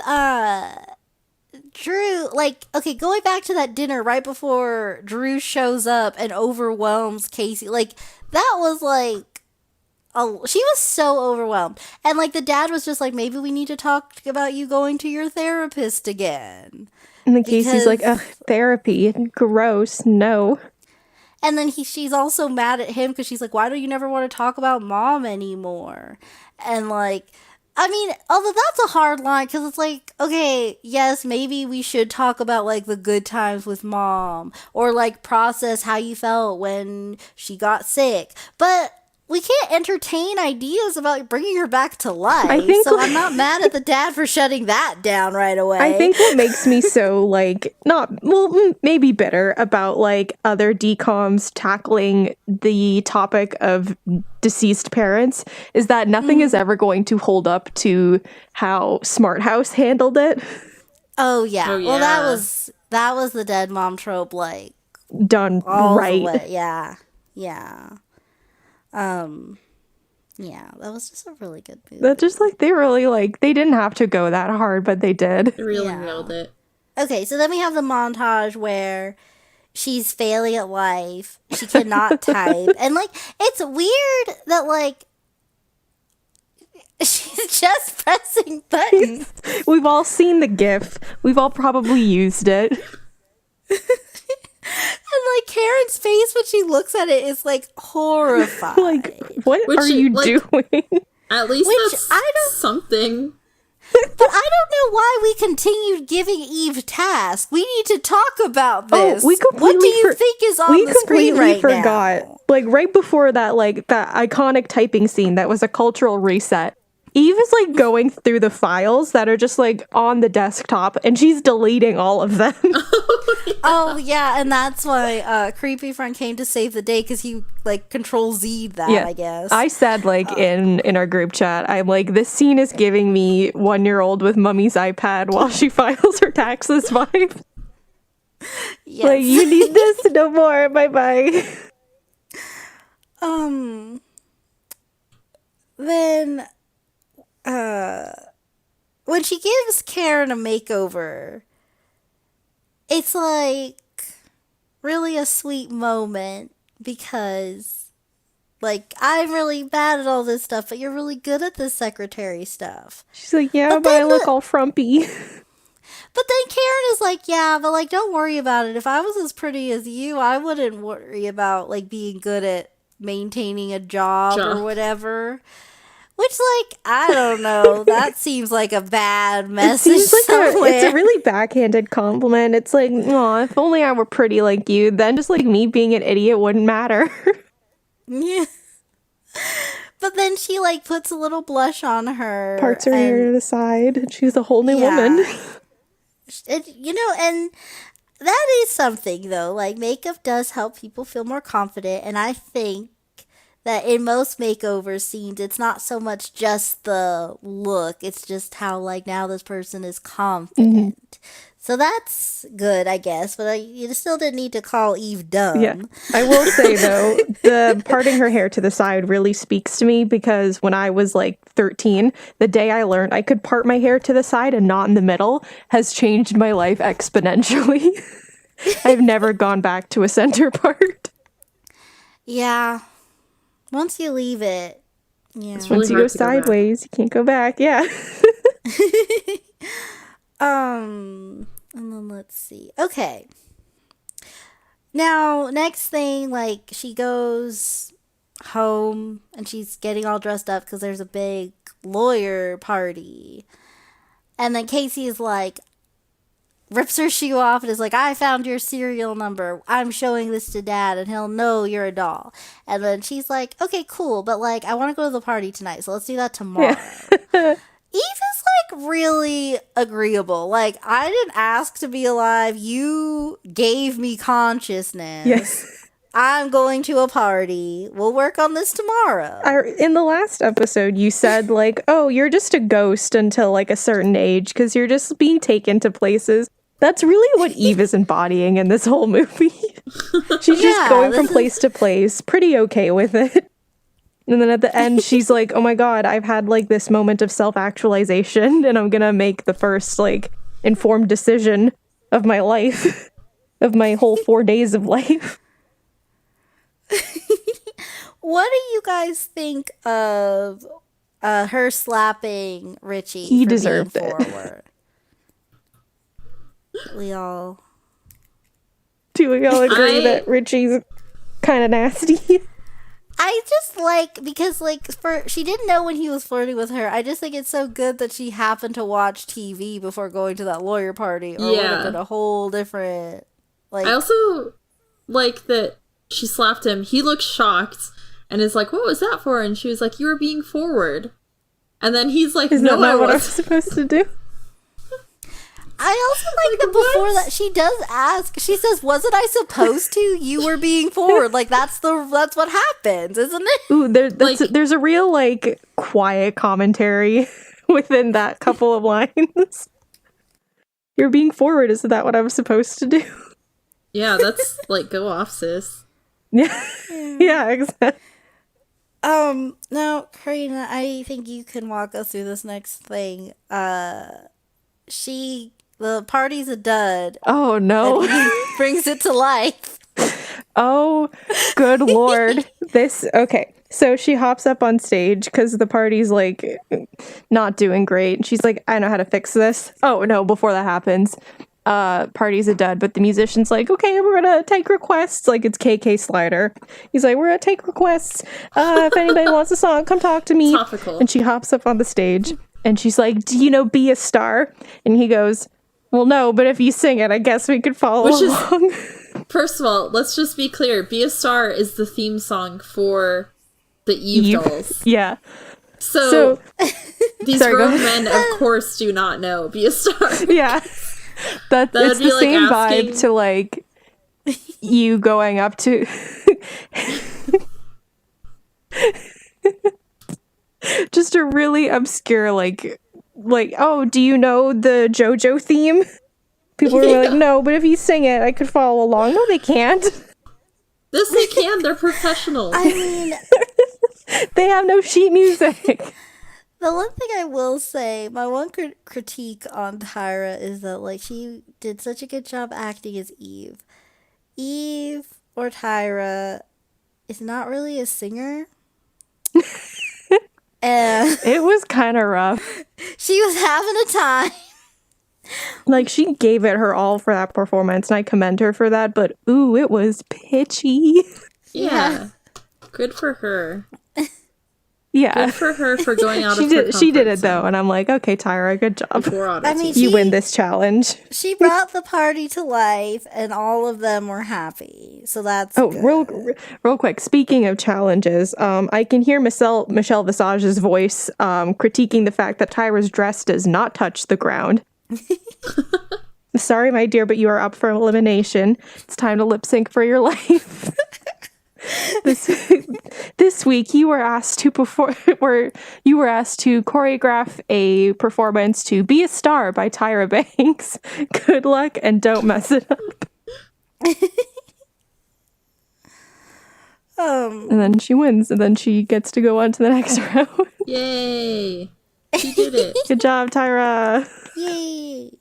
Drew, like, okay, going back to that dinner right before Drew shows up and overwhelms Casey, like, that was, like, she was so overwhelmed. And, like, the dad was just like, maybe we need to talk about you going to your therapist again. And then Casey's like, ugh, therapy, gross, no. And then she's also mad at him because she's like, why do you never want to talk about mom anymore? And, like... I mean, although that's a hard line, because it's like, okay, yes, maybe we should talk about, like, the good times with mom, or, like, process how you felt when she got sick, but we can't entertain ideas about bringing her back to life, I'm not mad at the dad for shutting that down right away. I think what makes me so, like, maybe bitter about, like, other DCOMs tackling the topic of deceased parents is that nothing is ever going to hold up to how Smart House handled it. Oh yeah. Well, that was the dead mom trope, like, done right. Yeah. Yeah, that was just a really good movie. That just, like, they really, like, they didn't have to go that hard, but they did. They really nailed it. Okay, so then we have the montage where she's failing at life. She cannot type. And, like, it's weird that, like, she's just pressing buttons. We've all seen the GIF. We've all probably used it. And, like, Karen's face when she looks at it is, like, horrified. Like, what are you doing? At least Which that's I don't, something. but I don't know why we continued giving Eve tasks. We need to talk about this. Oh, we completely what do you think is on we the screen completely right forgot. now? Like right before that, like that iconic typing scene that was a cultural reset. Eve is like going through the files that are just like on the desktop and she's deleting all of them. Oh yeah, and that's why Creepy Friend came to save the day because he like Control Z'd that, Yeah. I guess. I said like in our group chat, I'm like, this scene is giving me 1-year-old with mummy's iPad while she files her taxes vibe. Yes. Like, you need this no more. Bye bye. Then when she gives Karen a makeover, it's like really a sweet moment because like I'm really bad at all this stuff, but you're really good at this secretary stuff. She's like, yeah, But but I then look all frumpy. But then Karen is like, yeah, but like don't worry about it. If I was as pretty as you, I wouldn't worry about like being good at maintaining a job or whatever. Which, like, I don't know. That seems like a bad message Seems like somewhere. it's a really backhanded compliment. It's like, oh, if only I were pretty like you, then just like me being an idiot wouldn't matter. Yeah. But then she, like, puts a little blush on her. Parts her hair to the side. And she's a whole new Yeah. woman. You know, and that is something, though. Like, makeup does help people feel more confident. And I think that in most makeover scenes, it's not so much just the look. It's just how, like, now this person is confident. So that's good, I guess. But you still didn't need to call Eve dumb. Yeah. I will say, though, the parting her hair to the side really speaks to me because when I was like 13, the day I learned I could part my hair to the side and not in the middle has changed my life exponentially. I've never gone back to a center part. Yeah. Once you leave it, yeah. It's really Once you hard go to go back. sideways, you can't go back. Yeah. And then let's see. Okay. Now, next thing, like, she goes home and she's getting all dressed up because there's a big lawyer party. And then Casey is like, rips her shoe off and is like, I found your serial number. I'm showing this to Dad and he'll know you're a doll. And then she's like, okay, cool, but like, I want to go to the party tonight, so let's do that tomorrow. Yeah. Eve is like really agreeable. Like, I didn't ask to be alive. You gave me consciousness. Yes. I'm going to a party. We'll work on this tomorrow. In the last episode, you said, like, oh, you're just a ghost until, like, a certain age because you're just being taken to places. That's really what Eve is embodying in this whole movie. She's just going from place to place, pretty okay with it. And then at the end, she's like, oh my god, I've had, like, this moment of self-actualization, and I'm gonna make the first, like, informed decision of my life, of my whole 4 days of life. What do you guys think of her slapping Richie? He for deserved being it. Forward? We all... Do we all agree that Richie's kind of nasty? I just like, because like, she didn't know when he was flirting with her. I just think it's so good that she happened to watch TV before going to that lawyer party, or it would have been a whole different, like... I also like that she slapped him. He looked shocked and is like, what was that for? And she was like, you were being forward. And then he's like, Isn't no, that I not what I'm wasn't. supposed to do? I also like that before that she does ask. She says, "Wasn't I supposed to? You were being forward. Like that's what happens, isn't it?" Ooh, there's a real, like, quiet commentary within that couple of lines. You're being forward, isn't that what I was supposed to do? Yeah, that's like, go off, sis. Yeah, yeah, exactly. Now, Carina, I think you can walk us through this next thing. The party's a dud. Oh, no. And he brings it to life. Oh, good lord. Okay. So she hops up on stage because the party's, like, not doing great. And she's like, I know how to fix this. Oh, no, before that happens, party's a dud, but the musician's like, okay, we're gonna take requests. Like, it's KK Slider. He's like, we're gonna take requests. If anybody wants a song, come talk to me. Topical. And she hops up on the stage and she's like, do you know Be a Star? And he goes, well, no, but if you sing it, I guess we could follow along. First of all, let's just be clear. Be a Star is the theme song for the Eve dolls. Yeah. So these grown men, of course, do not know Be a Star. Yeah. It's the like same asking... vibe to, like, you going up to... just a really obscure, like, oh, do you know the JoJo theme? People are like, no, but if you sing it, I could follow along. No, they can't. Yes, they can. They're professionals. I mean... They have no sheet music. The one thing I will say, my one critique on Tyra is that, like, she did such a good job acting as Eve. Eve, or Tyra, is not really a singer. And it was kind of rough. She was having a time. Like, she gave it her all for that performance, and I commend her for that, but ooh, it was pitchy. Yeah. Good for her. Yeah. Good for her for going out of her comfort She did it, zone. though, and I'm like, okay, Tyra, good job. I mean, you win this challenge. She brought the party to life, and all of them were happy. So that's good. Real quick. Speaking of challenges, I can hear Michelle Visage's voice critiquing the fact that Tyra's dress does not touch the ground. Sorry, my dear, but you are up for elimination. It's time to lip sync for your life. This week you were asked to choreograph a performance to Be a Star by Tyra Banks. Good luck and don't mess it up. And then she wins, and then she gets to go on to the next round. Yay! She did it. Good job, Tyra. Yay!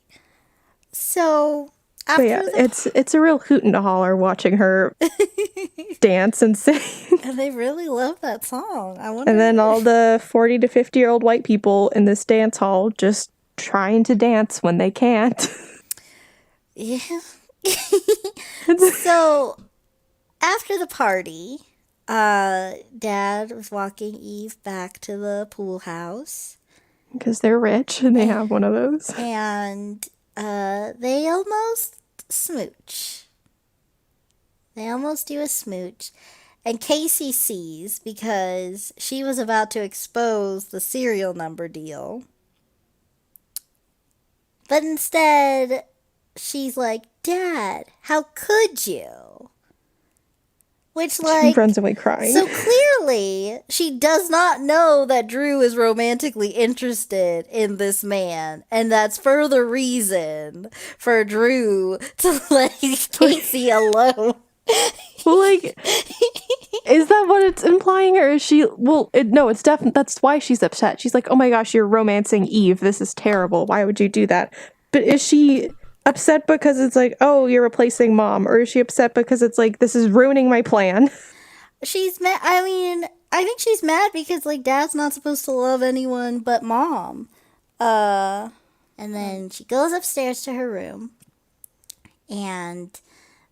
So But yeah, it's a real hoot and a holler watching her dance and sing. And they really love that song. I wonder. And then all the 40 to 50-year-old white people in this dance hall just trying to dance when they can't. Yeah. So after the party, Dad was walking Eve back to the pool house. Because they're rich and they have one of those. And they almost smooch. They almost do a smooch. And Casey sees because she was about to expose the serial number deal. But instead, she's like, Dad, how could you? Which, like, she runs away crying. So clearly, she does not know that Drew is romantically interested in this man. And that's further reason for Drew to let Casey alone. Well, like, is that what it's implying? Or is she, well, no, it's definitely, that's why she's upset. She's like, oh my gosh, you're romancing Eve. This is terrible. Why would you do that? But is she upset because it's like, oh, you're replacing Mom? Or is she upset because it's like, this is ruining my plan? She's mad. I mean, I think she's mad because, like, Dad's not supposed to love anyone but Mom. And then she goes upstairs to her room. And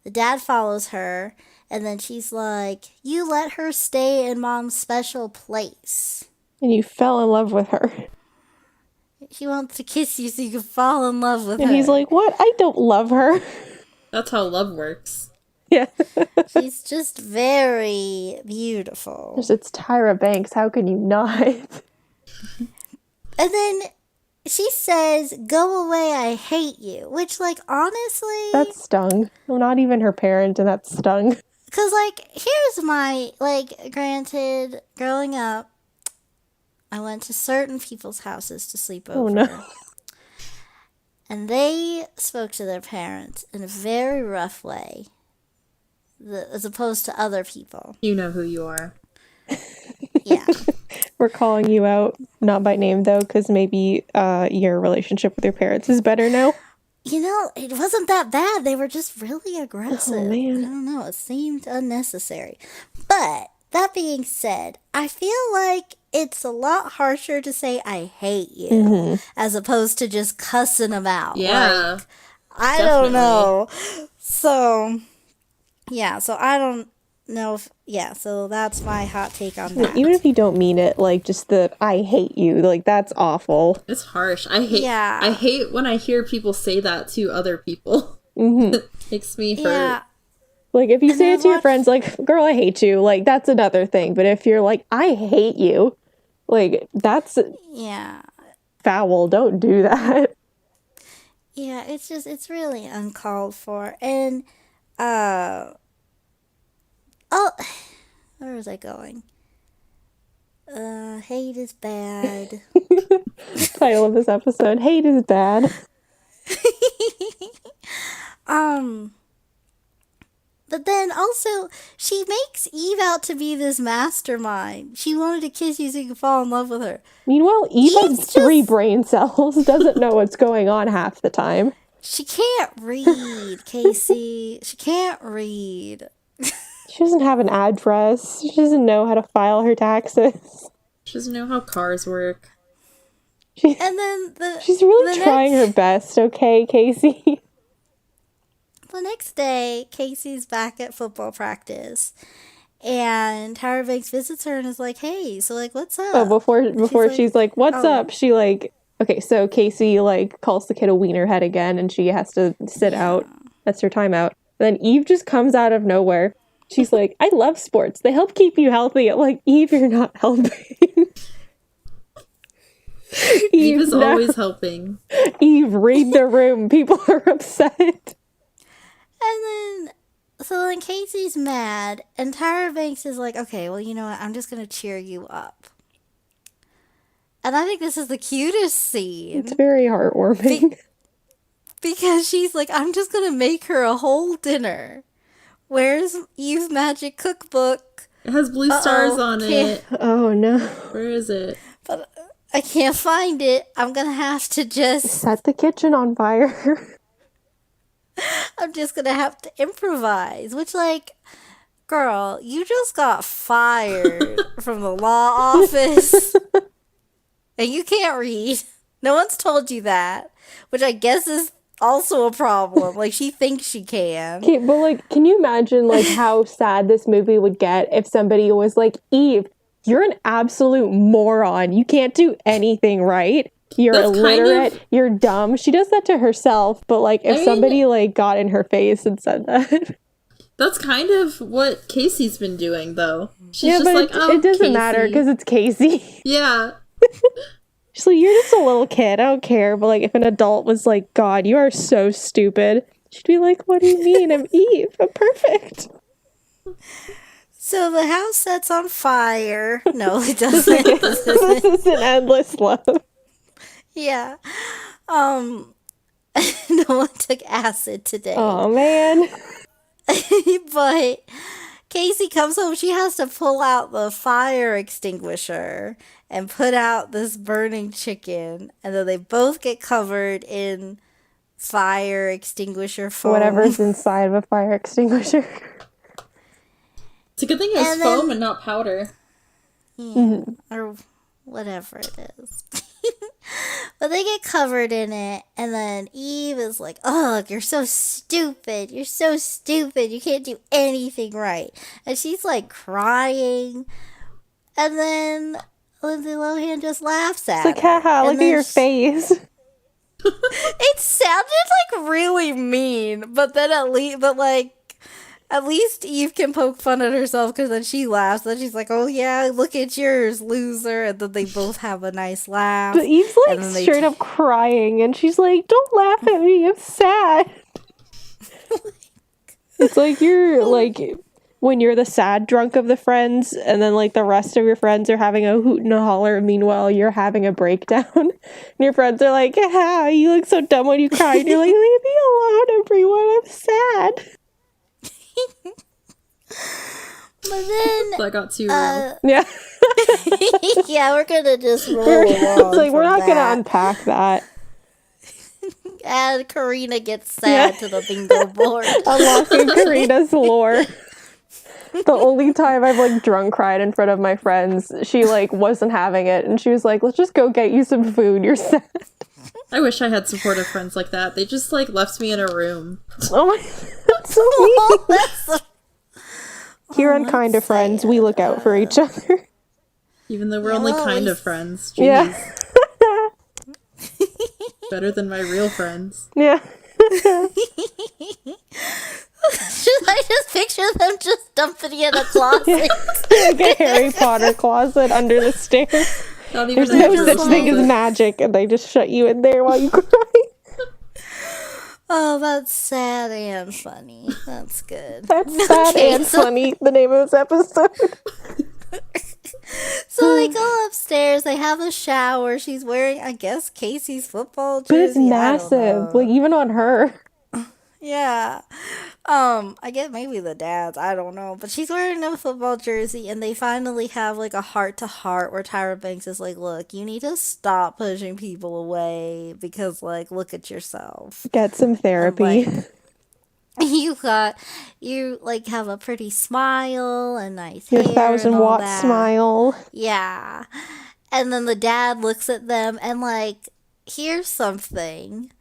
the dad follows her. And then she's like, you let her stay in Mom's special place. And you fell in love with her. She wants to kiss you so you can fall in love with her. And he's like, what? I don't love her. That's how love works. Yeah. She's just very beautiful. It's Tyra Banks. How can you not? And then she says, go away, I hate you. Which, like, honestly... That stung. Well, not even her parent, and that stung. Because, like, here's my... Like, granted, growing up, I went to certain people's houses to sleep over. Oh, no. And they spoke to their parents in a very rough way, as opposed to other people. You know who you are. Yeah. We're calling you out, not by name, though, because maybe your relationship with your parents is better now. You know, it wasn't that bad. They were just really aggressive. Oh, man. I don't know. It seemed unnecessary. But, that being said, I feel like it's a lot harsher to say I hate you as opposed to just cussing them out. Yeah. Like, I don't Definitely. know. So, yeah, so I don't know if, yeah, so that's my hot take on Even that. if you don't mean it, like, just the I hate you, like, that's awful. It's harsh. I Yeah. hate when I hear people say that to other people. Mm-hmm. It makes me Yeah. hurt. Like, if you And say I it to your watched, friends, like, girl, I hate you, like, that's another thing. But if you're like, I hate you, like, that's yeah. foul. Don't do that. Yeah, it's just, it's really uncalled for. And, uh, oh, where was I going? Hate is bad. Title of this episode, hate is bad. um, but then also, she makes Eve out to be this mastermind. She wanted to kiss you so you could fall in love with her. Meanwhile, Eve has Eve's 3 just, brain cells, doesn't know what's going on half the time. she can't read, Casey. She can't read. She doesn't have an address. She doesn't know how to file her taxes. She doesn't know how cars work. She, And then she's really trying her next, best, okay, Casey? the next day, Casey's back at football practice. And Tyra Banks visits her and is like, "Hey, so like, what's up?" Oh, before And she's like, what's "Oh, up? She like, okay, so Casey like calls the kid a wiener head again and she has to sit yeah." out. That's her timeout. Then Eve just comes out of nowhere. She's like, I love sports. They help keep you healthy. I'm like, Eve, you're not helping. Eve is no. always helping. Eve, read the room. People are upset. And then, so then Casey's mad, and Tyra Banks is like, "Okay, well, you know what? I'm just gonna cheer you up." And I think this is the cutest It's scene very heartwarming. because she's like, "I'm just gonna make her a whole dinner. Where's Eve's magic cookbook? It has blue stars on can't- it. Oh no. Where is it? But I can't find it. I'm gonna have to just, Set the kitchen on fire. I'm just gonna have to improvise." Which, like, girl, you just got fired from the law office. And you can't read. No one's told you that. Which I guess is also a problem. Like, she thinks she can. Okay, but like, can you imagine like how sad this movie would get if somebody was like, Eve, you're an absolute moron. You can't do anything right. You're That's illiterate. You're dumb. She does that to herself, but like if somebody like got in her face and said that. That's kind of what Casey's been doing, though. She's Yeah, just but like, oh, it doesn't Casey. matter because it's Casey. Yeah. She's like, you're just a little kid. I don't care. But like if an adult was like, God, you are so stupid. She'd be like, what do you mean? I'm Eve. I'm perfect. So the house sets on fire. No, it doesn't. This is an endless love. Yeah. No one took acid today. Oh man. But Casey comes home. She has to pull out the fire extinguisher and put out this burning chicken. And then they both get covered in fire extinguisher foam. Whatever's inside of a fire extinguisher. It's a good thing it was And then- foam and not powder. Yeah, or whatever it is. But they get covered in it, and then Eve is like, "Ugh, you're so stupid. You're so stupid. You can't do anything right." And she's like crying. And then Lindsay Lohan just laughs at It's like, her. haha, And look at then your face. It sounded like really mean, but then at least Eve can poke fun at herself because then she laughs. Then she's like, "Oh yeah, look at yours, loser." And then they both have a nice laugh. But Eve's like And then they straight up crying, and she's like, don't laugh at me, I'm sad. It's like you're like when you're the sad drunk of the friends, and then like the rest of your friends are having a hoot and a holler, meanwhile you're having a breakdown. And your friends are like, "Ah, you look so dumb when you cry." And you're like, "Leave me alone, everyone, I'm sad." But then, That got too real. Yeah. yeah, we're gonna just roll along. It's like we're from not gonna that. unpack that. And Carina gets sad to the bingo board. Unlocking Carina's lore. The only time I've like drunk cried in front of my friends, she like wasn't having it, and she was like, "Let's just go get you some food. You're sad." I wish I had supportive friends like that. They just like left me in a room. Oh my, that's so mean. That's so- Here Oh, on Kind of that's Friends, sad. we look out for each other. Even though we're Yeah, only well, at kind of least- friends. Jeez. Yeah. Better than my real friends. Yeah. Should I just picture them just dumping you in a closet? Like a Harry Potter closet under the stairs. Not even There's no a such real thing as closet. magic, and they just shut you in there while you cry. Oh, that's sad and funny. That's good. That's sad Okay, and so- funny, the name of this episode. So they go upstairs, they have a shower. She's wearing, I guess, Casey's football jersey. But it's I don't massive, know. like even on her. Yeah. I guess maybe the dad's, I don't know. But she's wearing a football jersey and they finally have like a heart to heart where Tyra Banks is like, look, you need to stop pushing people away because like look at yourself. Get some therapy. You like have a pretty smile and nice Your hair 1,000 and all watt that. smile. Yeah. And then the dad looks at them and like, here's something.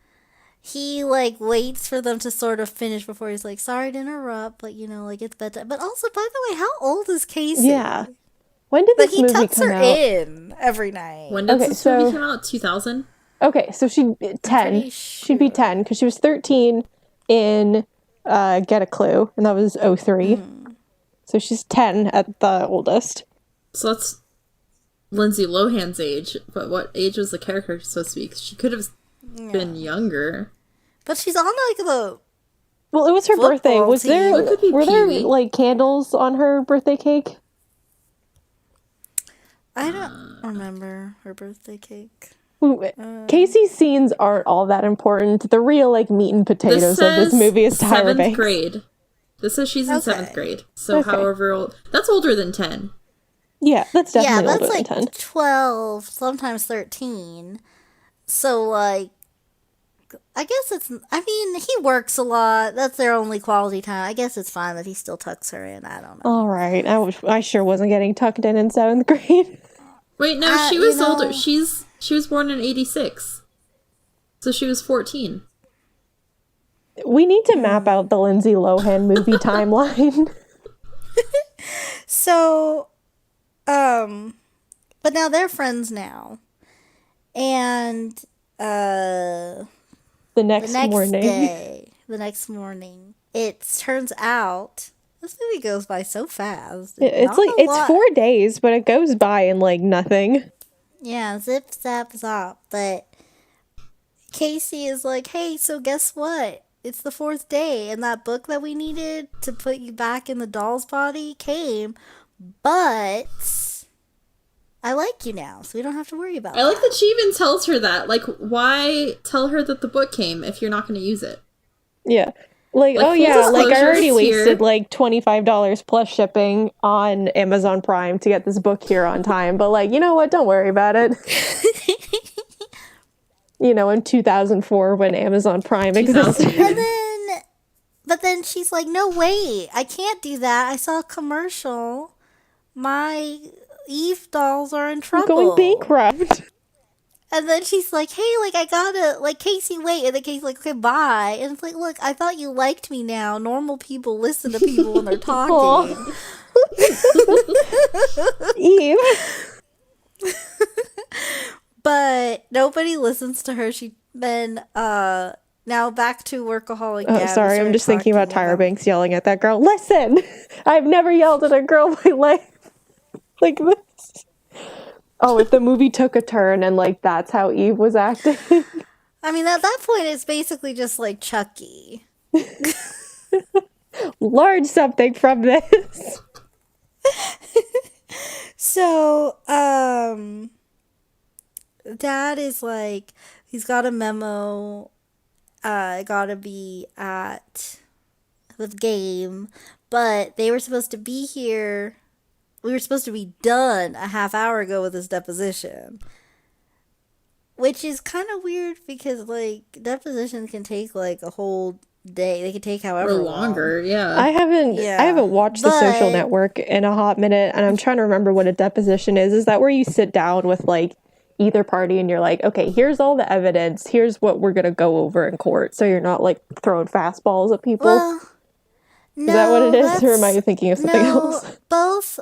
He like waits for them to sort of finish before he's like, sorry to interrupt, but you know, like it's bedtime. But also, by the way, how old is Casey? Yeah. When did But this he movie tucks come her out? in every night. When did Okay, this so- movie come out? 2000? Okay, so she'd be 10. pretty She'd be sure. 10 because she was 13 in Get a Clue, and that was 03. So she's 10 at the oldest. So that's Lindsay Lohan's age. But what age was the character supposed to be? 'Cause she could have been younger. But she's on like the Well, it was her birthday. Football Was there team. It could be were there Pee-wee. like candles on her birthday cake? I don't remember her birthday cake. Ooh, Casey's scenes aren't all that important. The real like meat and potatoes This of this says movie is Tyra 7th Banks. grade. This says she's in Okay. 7th grade. So Okay. however old... That's older than 10. Yeah, that's Yeah, definitely that's older like than 10. 12, sometimes 13. So like I guess it's I mean, he works a lot. That's their only quality time. I guess it's fine that he still tucks her in. I don't know. All right, I sure wasn't getting tucked in 7th grade. Wait, no, she you was know- older. She was born in 86. So she was 14. We need to map out the Lindsay Lohan movie timeline. So but now they're friends now. And The the next next morning. day, it turns out this movie goes by so fast. It's Not like a it's lot. 4 days, but it goes by in like nothing. Yeah, zip, zap, zop. But Casey is like, hey, so guess what? It's the 4th day, and that book that we needed to put you back in the doll's body came, but I like you now, so we don't have to worry about I it. like that she even tells her that. Like, why tell her that the book came if you're not going to use it? Yeah. Like, Like, oh full yeah, like I disclosure, already it's here. wasted like $25 plus shipping on Amazon Prime to get this book here on time. But like, you know what? Don't worry about it. You know, in 2004 when Amazon Prime existed. But then she's like, no, wait, I can't do that. I saw a commercial. My Eve dolls are in trouble. Going bankrupt. And then she's like, hey, like, I gotta, like, Casey, wait. And then Casey's like, okay, bye. And it's like, look, I thought you liked me now. Normal people listen to people when they're talking. Eve. But nobody listens to her. She then, now back to workaholic Oh, dad. sorry, I'm We just started thinking about talking Tyra Banks yelling at that girl. Listen! I've never yelled at a girl in my life like this. Oh, if the movie took a turn and like that's how Eve was acting. I mean, at that point, it's basically just like Chucky. Learn something from this. So, Dad is like, he's got a memo. Gotta be at the game, but they were supposed to be here. We were supposed to be done a half hour ago with this deposition, which is kind of weird because like depositions can take like a whole day. They can take however Or long. longer, yeah. I haven't watched The Social But- Network in a hot minute, and I'm trying to remember what a deposition is. Is that where you sit down with like either party and you're like, okay, here's all the evidence, here's what we're gonna go over in court, so you're not like throwing fastballs at people? Well, Is that what it no, is, or am I thinking of something no, else? both,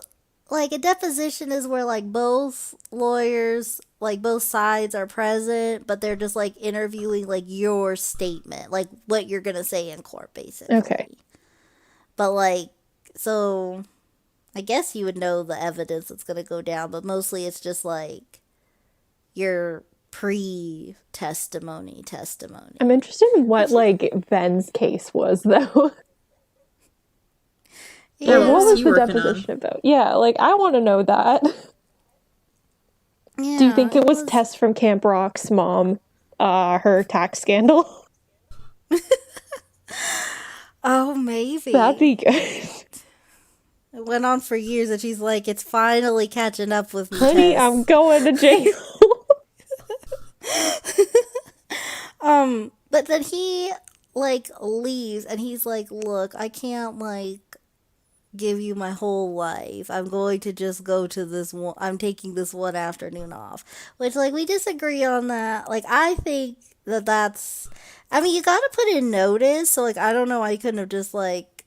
like, a deposition is where, like, both lawyers, like, both sides are present, but they're just, like, interviewing, like, your statement, like, what you're gonna say in court, basically. Okay. But, like, so I guess you would know the evidence that's gonna go down, but mostly it's just, like, your pre-testimony testimony. I'm interested in what, like, Ben's case was, though. Yeah, What what was he the working deposition about? Yeah, like, I want to know that. Yeah, Do you think it was Tess from Camp Rock's mom, her tax scandal? Oh, maybe. That'd be good. It went on for years, and she's like, "It's finally catching up with me, Honey, Tess." I'm going to jail. But then he, like, leaves, and he's like, "Look, I can't, like, give you my whole life. I'm going to just go to this one. I'm taking this one afternoon off." Which, like, we disagree on that. Like, I think that that's. I mean, you gotta put in notice, so, like, I don't know why you couldn't have just, like,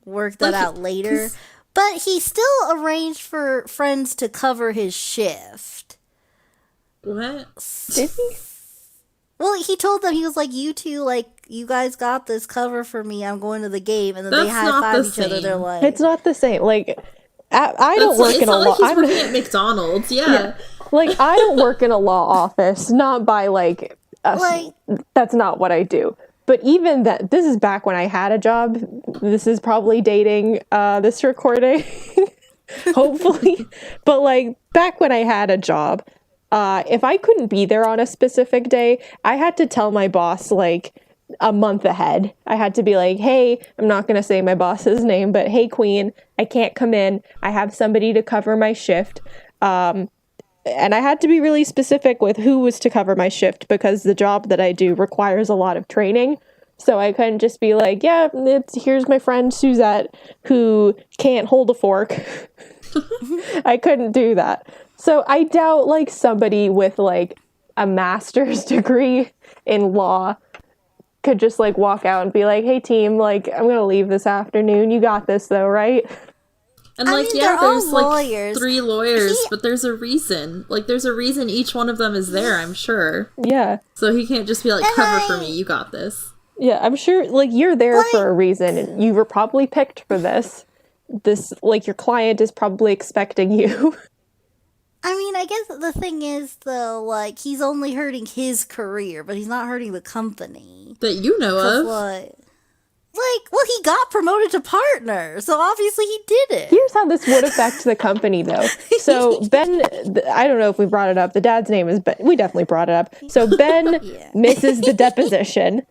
worked that Like, out later. But he still arranged for friends to cover his shift. What? Did he? Well, he told them, he was like, "You two, like, you guys got this, cover for me. I'm going to the game." And then they That's high not five the each other. same. They're like, It's not the same. Like, I don't It's work in a not law. like he's I'm working at McDonald's. Yeah. like, I don't work in a law office. Not by like, Like- that's not what I do. But even that, this is back when I had a job. This is probably dating this recording, hopefully. But like back when I had a job, if I couldn't be there on a specific day, I had to tell my boss like a month ahead. I had to be like, "Hey, I'm not going to say my boss's name, but hey, Queen, I can't come in. I have somebody to cover my shift." And I had to be really specific with who was to cover my shift because the job that I do requires a lot of training. So I couldn't just be like, "Yeah, here's my friend Suzette who can't hold a fork." I couldn't do that. So I doubt like somebody with like a master's degree in law could just like walk out and be like, "Hey team, like I'm going to leave this afternoon. You got this though, right?" And I like, mean, yeah, they're all there's like lawyers. 3 lawyers, but there's a reason. Like, there's a reason each one of them is there, I'm sure. Yeah. So he can't just be like, And "Cover for me, you got this." Yeah, I'm sure, like, you're there Like- for a reason, and you were probably picked for this. This, like, your client is probably expecting you. I mean, I guess the thing is, though, like, he's only hurting his career, but he's not hurting the company. That you know 'Cause, of. well, he got promoted to partner, so obviously he did it. Here's how this would affect the company, though. So, Ben, I don't know if we brought it up. The dad's name is Ben. We definitely brought it up. So, Ben Yeah. misses the deposition.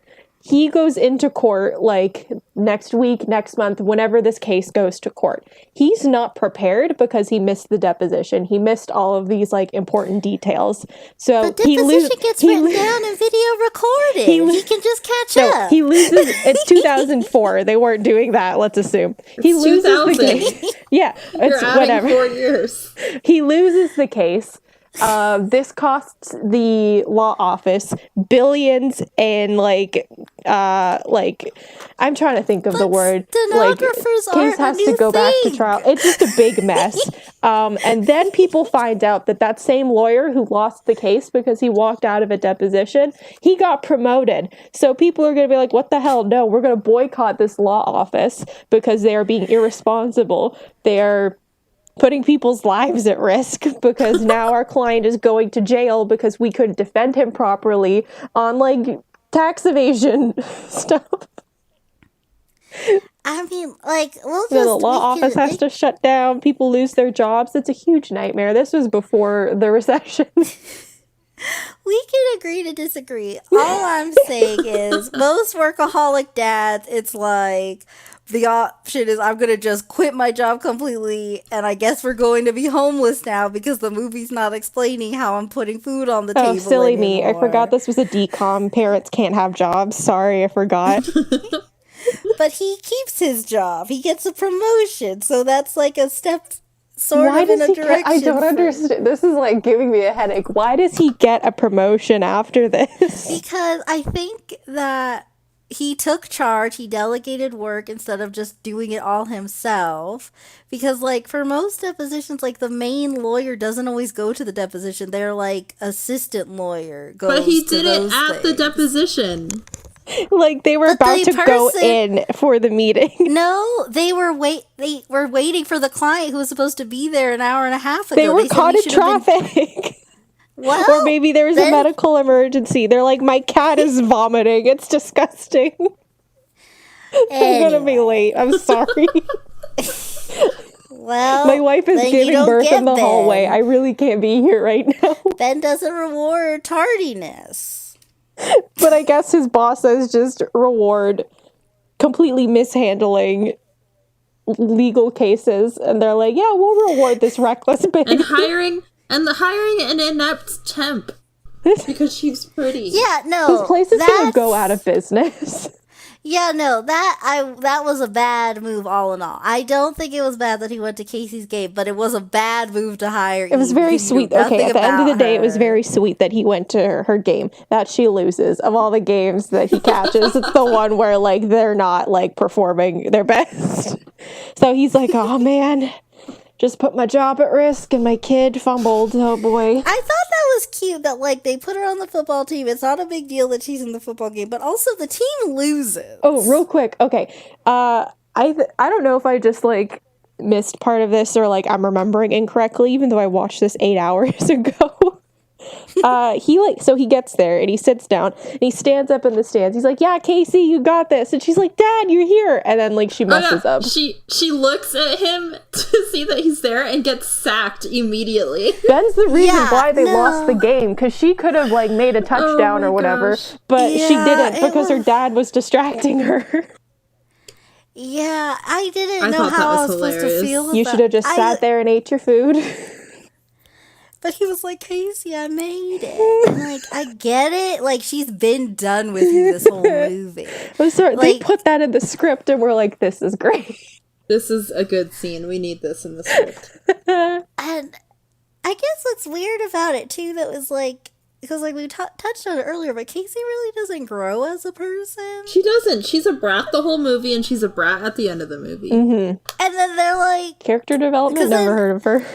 He goes into court like next week, next month, whenever this case goes to court. He's not prepared because he missed the deposition. He missed all of these like important details. So The he deposition gets written down and video recorded. He can just catch up. He loses. It's 2004. They weren't doing that. Let's assume he It's loses the 2000. case. Yeah, You're it's adding whatever. 4 years. He loses the case. This costs the law office billions and like I'm trying to think of the word. Like stenographers case aren't a has to new go back to thing. trial. It's just a big mess. And then people find out that that same lawyer who lost the case because he walked out of a deposition, he got promoted. So people are going to be like, "What the hell? No, we're going to boycott this law office because they are being irresponsible. They are putting people's lives at risk because now our client is going to jail because we couldn't defend him properly on like tax evasion stuff." I mean, like, we'll just... The law we office can- has to shut down. People lose their jobs. It's a huge nightmare. This was before the recession. We can agree to disagree. All I'm saying is, most workaholic dads, it's like, the option is I'm going to just quit my job completely, and I guess we're going to be homeless now because the movie's not explaining how I'm putting food on the table Oh, silly anymore. me. I forgot this was a decom. Parents can't have jobs. Sorry, I forgot. But he keeps his job. He gets a promotion, so that's like a step Why of in does a he get, I direction. don't understand. This is like giving me a headache. Why does he get a promotion after this? Because I think that he took charge, he delegated work instead of just doing it all himself. Because, like, for most depositions, like, the main lawyer doesn't always go to the deposition. Their, like, assistant lawyer goes But he to did it those at the things. deposition. Like they were But about the to go person- in for the meeting. No, they were waiting for the client who was supposed to be there an hour and a half ago. They were said caught he in should have been- traffic. Well, Or maybe there was a then- medical emergency. They're like, my cat is vomiting. It's disgusting. I'm gonna be late. I'm sorry. Well, My wife is then you giving don't birth get in the hallway. Ben. I really can't be here right now. Ben doesn't reward tardiness. But I guess his boss says just reward completely mishandling legal cases. And they're like, yeah, we'll reward this reckless baby. And hiring an inept temp. Because she's pretty. Yeah, no. This place is gonna that's- go out of business. Yeah, no, that was a bad move all in all. I don't think it was bad that he went to Casey's game, but it was a bad move to hire. It was very sweet. Okay, at the end of the day, it was very sweet that he went to her game. That she loses. Of all the games that he catches, it's the one where, like, they're not, like, performing their best. So he's like, oh, man, just put my job at risk and my kid fumbled. Oh, boy. I thought that was cute that, like, they put her on the football team. It's not a big deal that she's in the football game, but also the team loses. Oh, real quick. Okay. I don't know if I just, like, missed part of this or, like, I'm remembering incorrectly, even though I watched this 8 hours ago. So he gets there and he sits down and he stands up in the stands. He's like, yeah, Casey, you got this. And she's like, Dad, you're here. And then, like, she messes up. She looks at him to see that he's there and gets sacked immediately. Ben's the reason Yeah, why they no. lost the game, because she could have, like, made a touchdown my or whatever, gosh. but she Yeah, didn't it because her was- dad was distracting her. Yeah, I didn't I know thought that how I was was supposed to hilarious. feel. You should have just sat there and ate your food. But he was like, Casey, I made it. And, like, I get it. Like, she's been done with you this whole movie. I'm sorry, they Like- put that in the script and we're like, this is great. This is a good scene. We need this in the script. And I guess what's weird about it, too, that was like, because, like, we touched on it earlier, but Casey really doesn't grow as a person. She doesn't. She's a brat the whole movie, and she's a brat at the end of the movie. And then they're like, Character development, 'Cause never then- heard of her.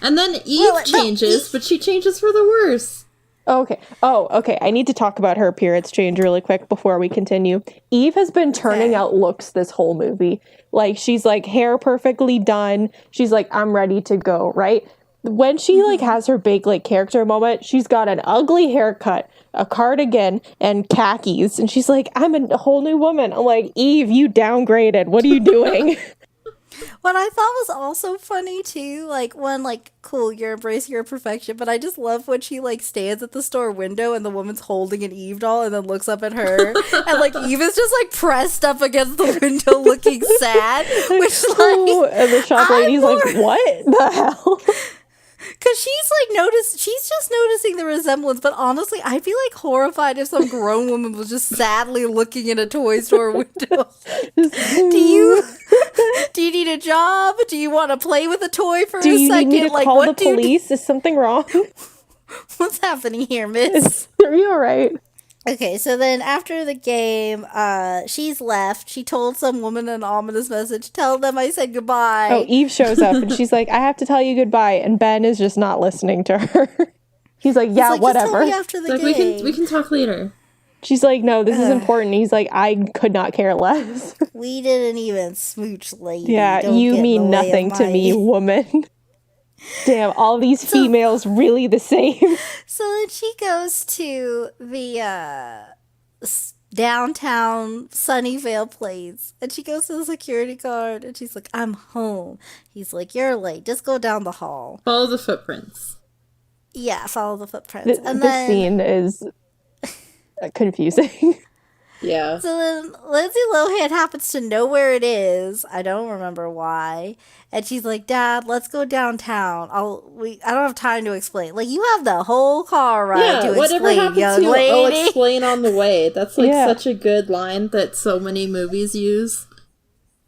And then Eve Well, no, changes, but she changes for the worse. Okay. Oh, okay. I need to talk about her appearance change really quick before we continue. Eve has been turning Okay. out looks this whole movie. Like, she's like hair perfectly done. She's like, I'm ready to go, right? When she like has her big like character moment, she's got an ugly haircut, a cardigan, and khakis. And she's like, I'm a whole new woman. I'm like, Eve, you downgraded. What are you doing? what I thought was also funny, too, like, one, like, cool, you're embracing your perfection, but I just love when she, like, stands at the store window and the woman's holding an Eve doll and then looks up at her. And, like, Eve is just, like, pressed up against the window looking sad, which, Ooh, like, and the shop I'm lady's like, more- what the hell? because she's, like, she's just noticing the resemblance, but honestly, I'd be, like, horrified if some grown woman was just sadly looking in a toy store window. Do you need a job? Do you want to play with a toy for Do a you second? need me to Like, call the what do you police? Is something wrong? What's happening here, miss? Are you alright? Okay, so then after the game, she's left. She told some woman an ominous message. Tell them I said goodbye. Oh, Eve shows up and she's like, I have to tell you goodbye. And Ben is just not listening to her. He's like, yeah, He's like, "Just tell whatever. me after the Like, game. we can talk later. She's like, no, this is important. He's like, I could not care less. We didn't even smooch, lady. Yeah, Don't you get in mean the way nothing of to my-" me, woman. Damn, all these females really the same. So then she goes to the downtown Sunnyvale place, and she goes to the security guard, and she's like, I'm home. He's like, you're late. Just go down the hall. Follow the footprints. Yeah, follow the footprints. And This then scene is confusing. Yeah. So then Lindsay Lohan happens to know where it is. I don't remember why. And she's like, Dad, let's go downtown. I don't have time to explain. Like, you have the whole car ride Yeah, to whatever explain, happened young to lady. I'll explain on the way. That's like Yeah. such a good line that so many movies use.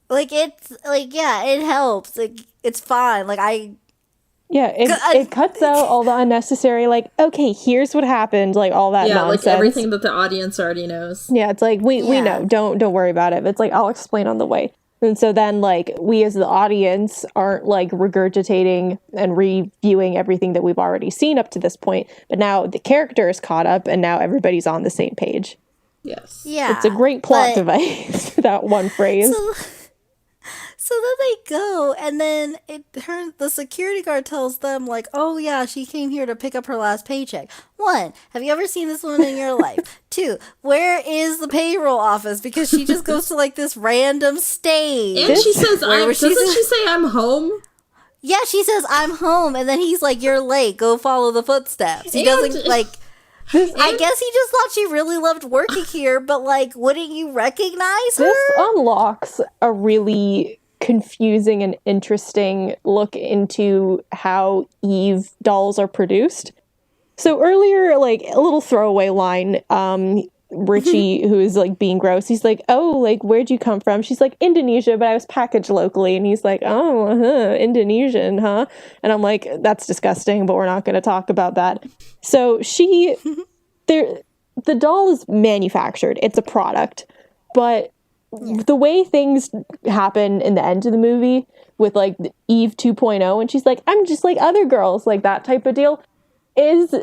Like it's like yeah, it helps. Like it's fine. Like Yeah, it cuts out all the unnecessary, like, okay, here's what happened, like all that nonsense. Like everything that the audience already knows. Yeah, it's like we know. Don't worry about it. It's like I'll explain on the way. And so then like we as the audience aren't like regurgitating and reviewing everything that we've already seen up to this point, but now the character is caught up and now everybody's on the same page. Yes. yeah. It's a great plot device, that one phrase. So then they go, and then the security guard tells them, like, oh yeah, she came here to pick up her last paycheck. 1, have you ever seen this woman in your life? 2, where is the payroll office? Because she just goes to, like, this random stage. And she says, doesn't she say I'm home? Yeah, she says, I'm home, and then he's like, you're late, go follow the footsteps. He doesn't, like... I guess he just thought she really loved working here, but, like, wouldn't you recognize her? This unlocks a really confusing and interesting look into how Eve dolls are produced. So earlier, like, a little throwaway line, Richie, who is, like, being gross, he's like, oh, like, where'd you come from? She's like, Indonesia, but I was packaged locally. And he's like, oh, Indonesian, huh? And I'm like, that's disgusting, but we're not going to talk about that. So the doll is manufactured. It's a product. But the way things happen in the end of the movie with, like, Eve 2.0, and she's like, I'm just like other girls, like that type of deal, is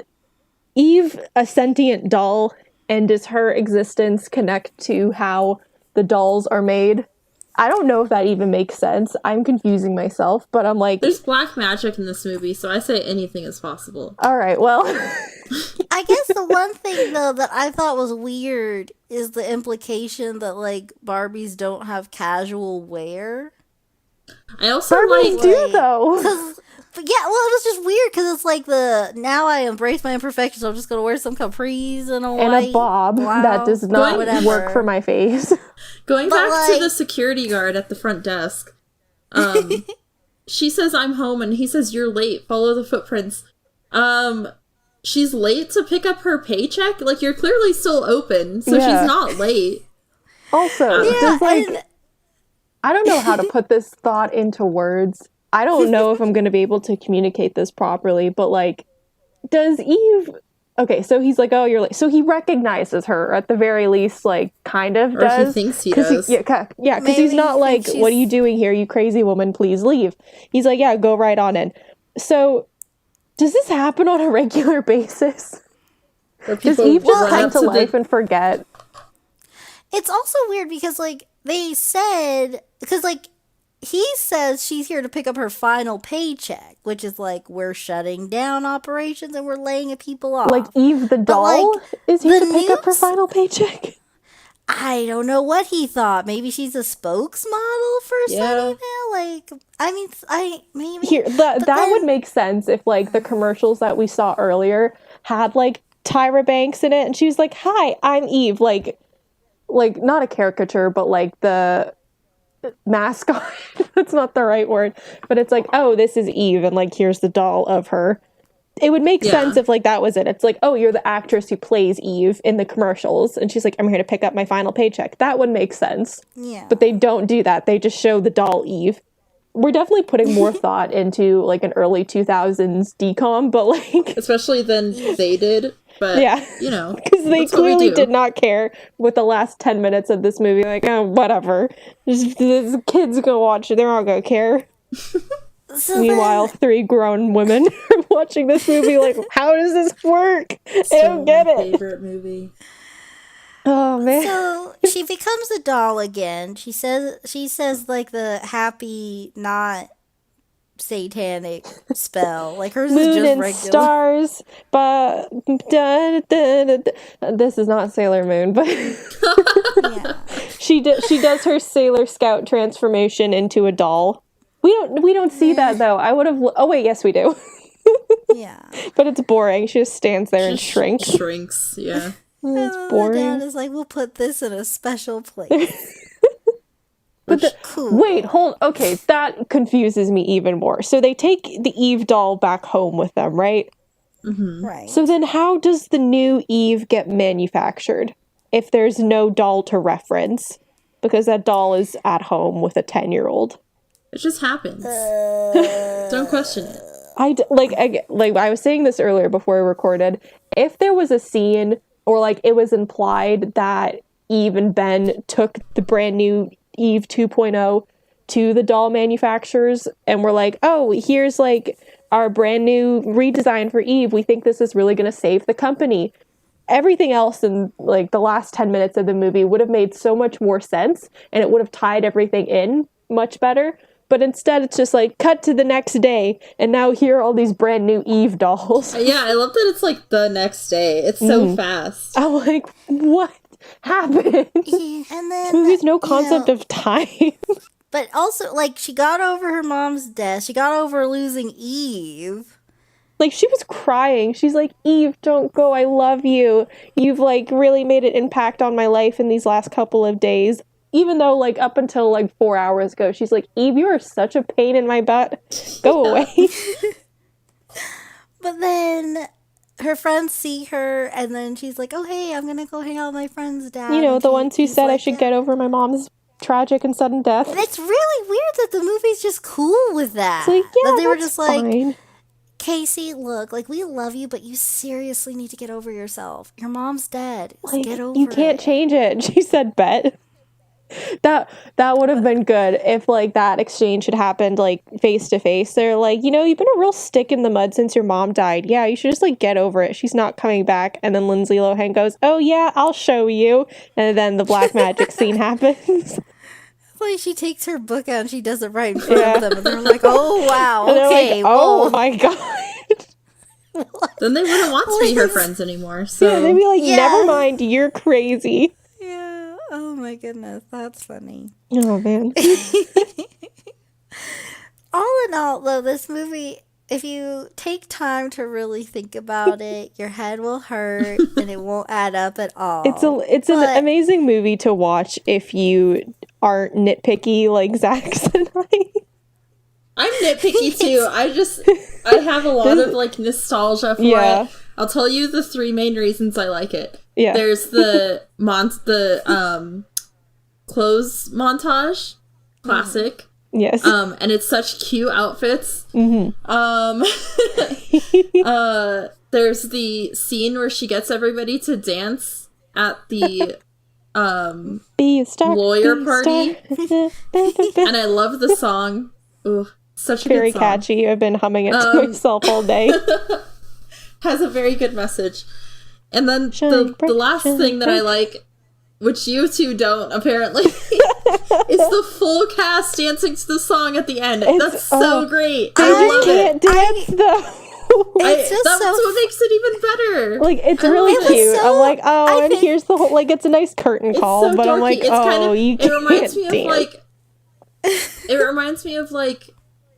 Eve a sentient doll? And does her existence connect to how the dolls are made? I don't know if that even makes sense. I'm confusing myself, but I'm like... There's black magic in this movie, so I say anything is possible. All right, well... I guess the one thing, though, that I thought was weird is the implication that, like, Barbies don't have casual wear. I also Barbies do, though. But yeah, well, it was just weird because it's like now I embrace my imperfections, so I'm just going to wear some capris and a bob that does not work for my face. Going back to the security guard at the front desk, she says, I'm home, and he says, you're late, follow the footprints. She's late to pick up her paycheck? Like, you're clearly still open, so she's not late. Also, I don't know how to put this thought into words. I don't know if I'm going to be able to communicate this properly, but, like, does Eve... Okay, so he's like, oh, you're late. So he recognizes her, at the very least, like, kind of does. Or he thinks he does. Because he's not like, what are you doing here, you crazy woman, please leave. He's like, yeah, go right on in. So, does this happen on a regular basis? Does Eve just come to life and forget? It's also weird because, like, they said... Because, like, he says she's here to pick up her final paycheck, which is like, we're shutting down operations and we're laying people off. Like, Eve the doll is here to pick up her final paycheck? I don't know what he thought. Maybe she's a spokesmodel for Sunnyvale? Like, I mean, maybe... Here, that would make sense if, like, the commercials that we saw earlier had, like, Tyra Banks in it, and she was like, hi, I'm Eve. Like, not a caricature, but, like, the... mascot. That's not the right word, but it's like, oh, this is Eve, and like, here's the doll of her. It would make sense if like that was it. It's like, oh, you're the actress who plays Eve in the commercials, and she's like, I'm here to pick up my final paycheck. That would make sense. Yeah. But they don't do that. They just show the doll Eve. We're definitely putting more thought into like an early 2000s decom, but like, especially than they did. But, you know, because they clearly did not care with the last 10 minutes of this movie. Like, oh, whatever. The kids gonna watch it. They're not gonna care. Meanwhile, 3 grown women are watching this movie like, how does this work? I don't get it. Favorite movie. Oh, man. So she becomes a doll again. She says like the happy, not satanic spell. Like hers Moon is just and regular. stars, but this is not Sailor Moon, but she does her Sailor Scout transformation into a doll. We don't see that though. I would have. Oh wait, yes we do. Yeah, but it's boring. She just stands there and shrinks. Shrinks, yeah. It's boring. Dad is like, we'll put this in a special place. But cool. Wait, hold. Okay, that confuses me even more. So they take the Eve doll back home with them, right? Mm-hmm. Right. So then, how does the new Eve get manufactured if there's no doll to reference? because that doll is at home with a 10-year-old. It just happens. Don't question it. Like I was saying this earlier before we recorded. If there was a scene, or like it was implied that Eve and Ben took the brand new Eve 2.0 to the doll manufacturers and were like, oh, here's like our brand new redesign for Eve. We think this is really going to save the company. Everything else in like the last 10 minutes of the movie would have made so much more sense, and it would have tied everything in much better. But instead, it's just like, cut to the next day, and now here are all these brand new Eve dolls. Yeah, I love that it's like the next day. It's so fast. I'm like, what happened? Yeah, and then, This movie's no concept of time. But also, like, she got over her mom's death. She got over losing Eve. Like, she was crying. She's like, Eve, don't go. I love you. You've, like, really made an impact on my life in these last couple of days. Even though, like, up until, like, 4 hours ago, she's like, Eve, you are such a pain in my butt. Go away. But then her friends see her, and then she's like, oh, hey, I'm going to go hang out with my friends, Dad. You know, and the ones who said like, I should get over my mom's tragic and sudden death. And it's really weird that the movie's just cool with that. It's like, yeah, that they were that's just like, fine. Casey, look, like, we love you, but you seriously need to get over yourself. Your mom's dead. Just Like, get over you can't change it. She said, bet. That would have been good if, like, that exchange had happened, like, face to face. They're like, you know, you've been a real stick in the mud since your mom died. Yeah, you should just, like, get over it. She's not coming back. And then Lindsay Lohan goes, oh, yeah, I'll show you. And then the black magic scene happens. Like, she takes her book out and she does it right in front of them. And they're like, oh, wow, And they're okay. like, oh, whoa. my God. Then they wouldn't want to be her friends anymore. So Yeah, they'd be like, Yeah. never mind, you're crazy. Yeah. Oh, my goodness. That's funny. Oh, man. All in all, though, this movie, if you take time to really think about it, your head will hurt and it won't add up at all. It's an amazing movie to watch if you aren't nitpicky like Zach's and I. I'm nitpicky too. I have a lot of like nostalgia for it. I'll tell you the 3 main reasons I like it. Yeah. There's the clothes montage, classic. Yes. And it's such cute outfits. There's the scene where she gets everybody to dance at the Be a star, lawyer be a party. star. And I love the song. Ooh, such a Very good song. catchy. I've been humming it to myself all day. Has a very good message. And then Shine bright, the last shine thing that I bright. like, which you two don't apparently, is the full cast dancing to the song at the end. That's so great. I love can't it. dance though. It's just That's so what makes it even better. Like, it's really was cute. so- I'm like, oh, I and think- here's the whole, like, it's a nice curtain It's call, so but I'm dorky. like, It's oh, kind of, you it can't reminds me dance. of like, it reminds me of like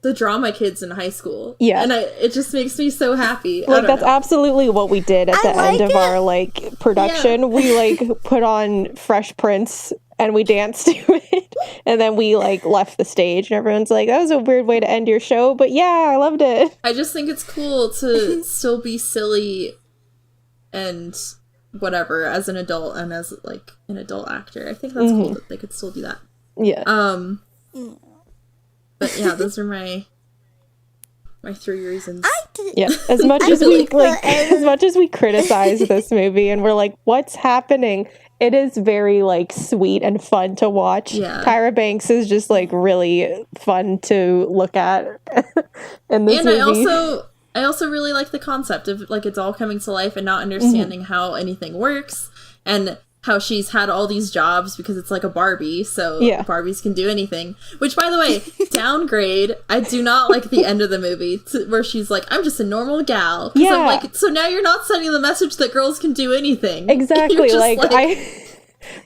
the drama kids in high school. Yeah. And it just makes me so happy. I Like, don't that's know. absolutely what we did at I the end like of it. our, like, production. We, like, put on Fresh Prince and we danced to it. And then we, like, left the stage. And everyone's like, that was a weird way to end your show. But yeah, I loved it. I just think it's cool to still be silly and whatever as an adult and as like an adult actor. I think that's cool that they could still do that. Yeah. But yeah, those are my 3 reasons. Yeah, as much as we as much as we criticize this movie and we're like, what's happening? It is very like sweet and fun to watch. Yeah. Tyra Banks is just like really fun to look at in this And movie. I also really like the concept of like it's all coming to life and not understanding how anything works and how she's had all these jobs because it's like a Barbie, so Barbies can do anything. Which, by the way, downgrade. I do not like the end of the movie where she's like, I'm just a normal gal. 'Cause I'm like, so now you're not sending the message that girls can do anything. Exactly. You're just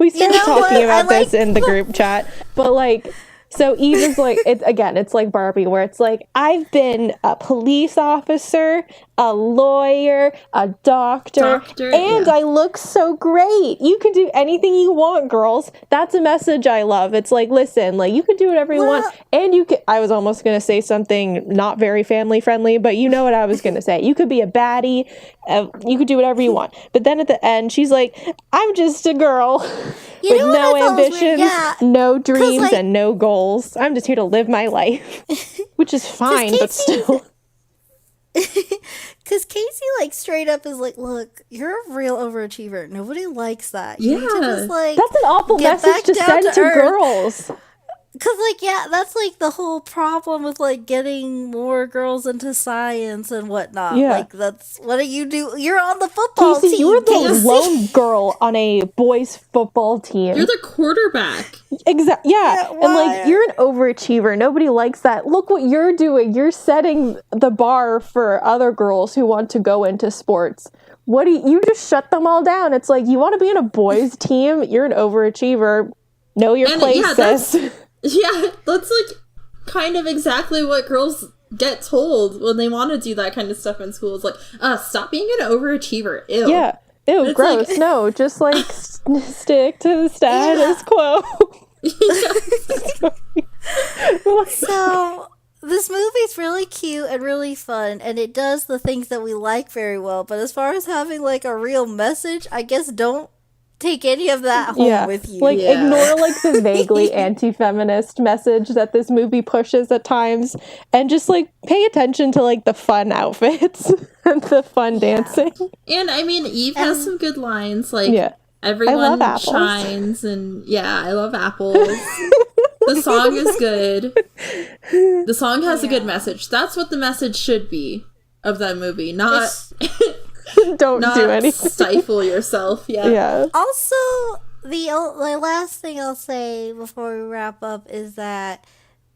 We started know talking what? about I this in the group chat, but like, so Eve is like, it's like Barbie, where it's like, I've been a police officer, a lawyer, a doctor, and I look so great. You can do anything you want, girls. That's a message I love. It's like, listen, like, you can do whatever you want, and you can, I was almost going to say something not very family friendly, but you know what I was going to say. You could be a baddie, you could do whatever you want. But then at the end, she's like, I'm just a girl. You with know what no I thought was weird? ambitions, Yeah, no dreams, like- and no goals. I'm just here to live my life, which is fine, but Casey- still. Because Casey, like, straight up is like, look, you're a real overachiever. Nobody likes that. You need to Yeah. just, like, That's an awful get message back to down send to to earth. girls. Because, like, yeah, that's, like, the whole problem with, like, getting more girls into science and whatnot. Yeah. Like, that's, what do? You're on the football Casey, team, you were the Casey. lone girl on a boys' football team. You're the quarterback. Exactly. Yeah. Yeah, And like, you're an overachiever. Nobody likes that. Look what you're doing. You're setting the bar for other girls who want to go into sports. What do you just shut them all down? It's like, you want to be in a boys' team? You're an overachiever. Know your And, place, yeah, sis. Yeah, that's like kind of exactly what girls get told when they want to do that kind of stuff in school. It's like, stop being an overachiever. Ew. Yeah. Ew, It's gross. like- No, just like stick to the status quo. So this movie's really cute and really fun, and it does the things that we like very well. But as far as having like a real message, I guess don't take any of that home with you. Like, Yeah. ignore, like, the vaguely anti-feminist message that this movie pushes at times, and just, like, pay attention to, like, the fun outfits and the fun dancing. And I mean, Eve has some good lines. Like, Yeah. everyone love apples. shines, and yeah, I love apples. The song is good. The song has a good message. That's what the message should be of that movie. Not Don't do anything. stifle yourself. Yeah. Yeah. Also, the last thing I'll say before we wrap up is that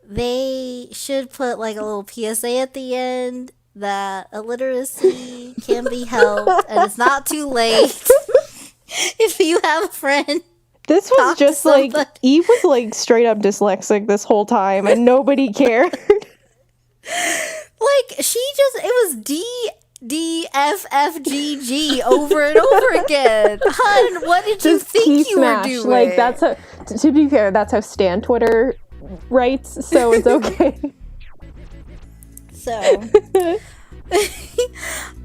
they should put like a little PSA at the end that illiteracy can be helped and it's not too late if you have a friend. This Talk was to just like, somebody. Eve was like straight up dyslexic this whole time, and nobody cared. Like, it was DFFGG over and over again. Hun, what did you Just think key you were smash. doing? Like, that's how, to be fair, that's how Stan Twitter writes, so it's okay. So,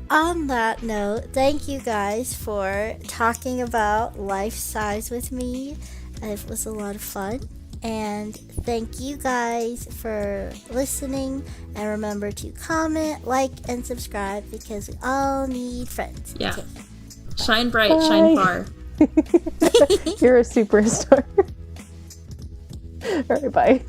on that note, thank you guys for talking about life size with me. It was a lot of fun. And thank you guys for listening. And remember to comment, like, and subscribe because we all need friends. Yeah. Okay. Shine bright, shine Bye. far. You're a superstar. All right, bye.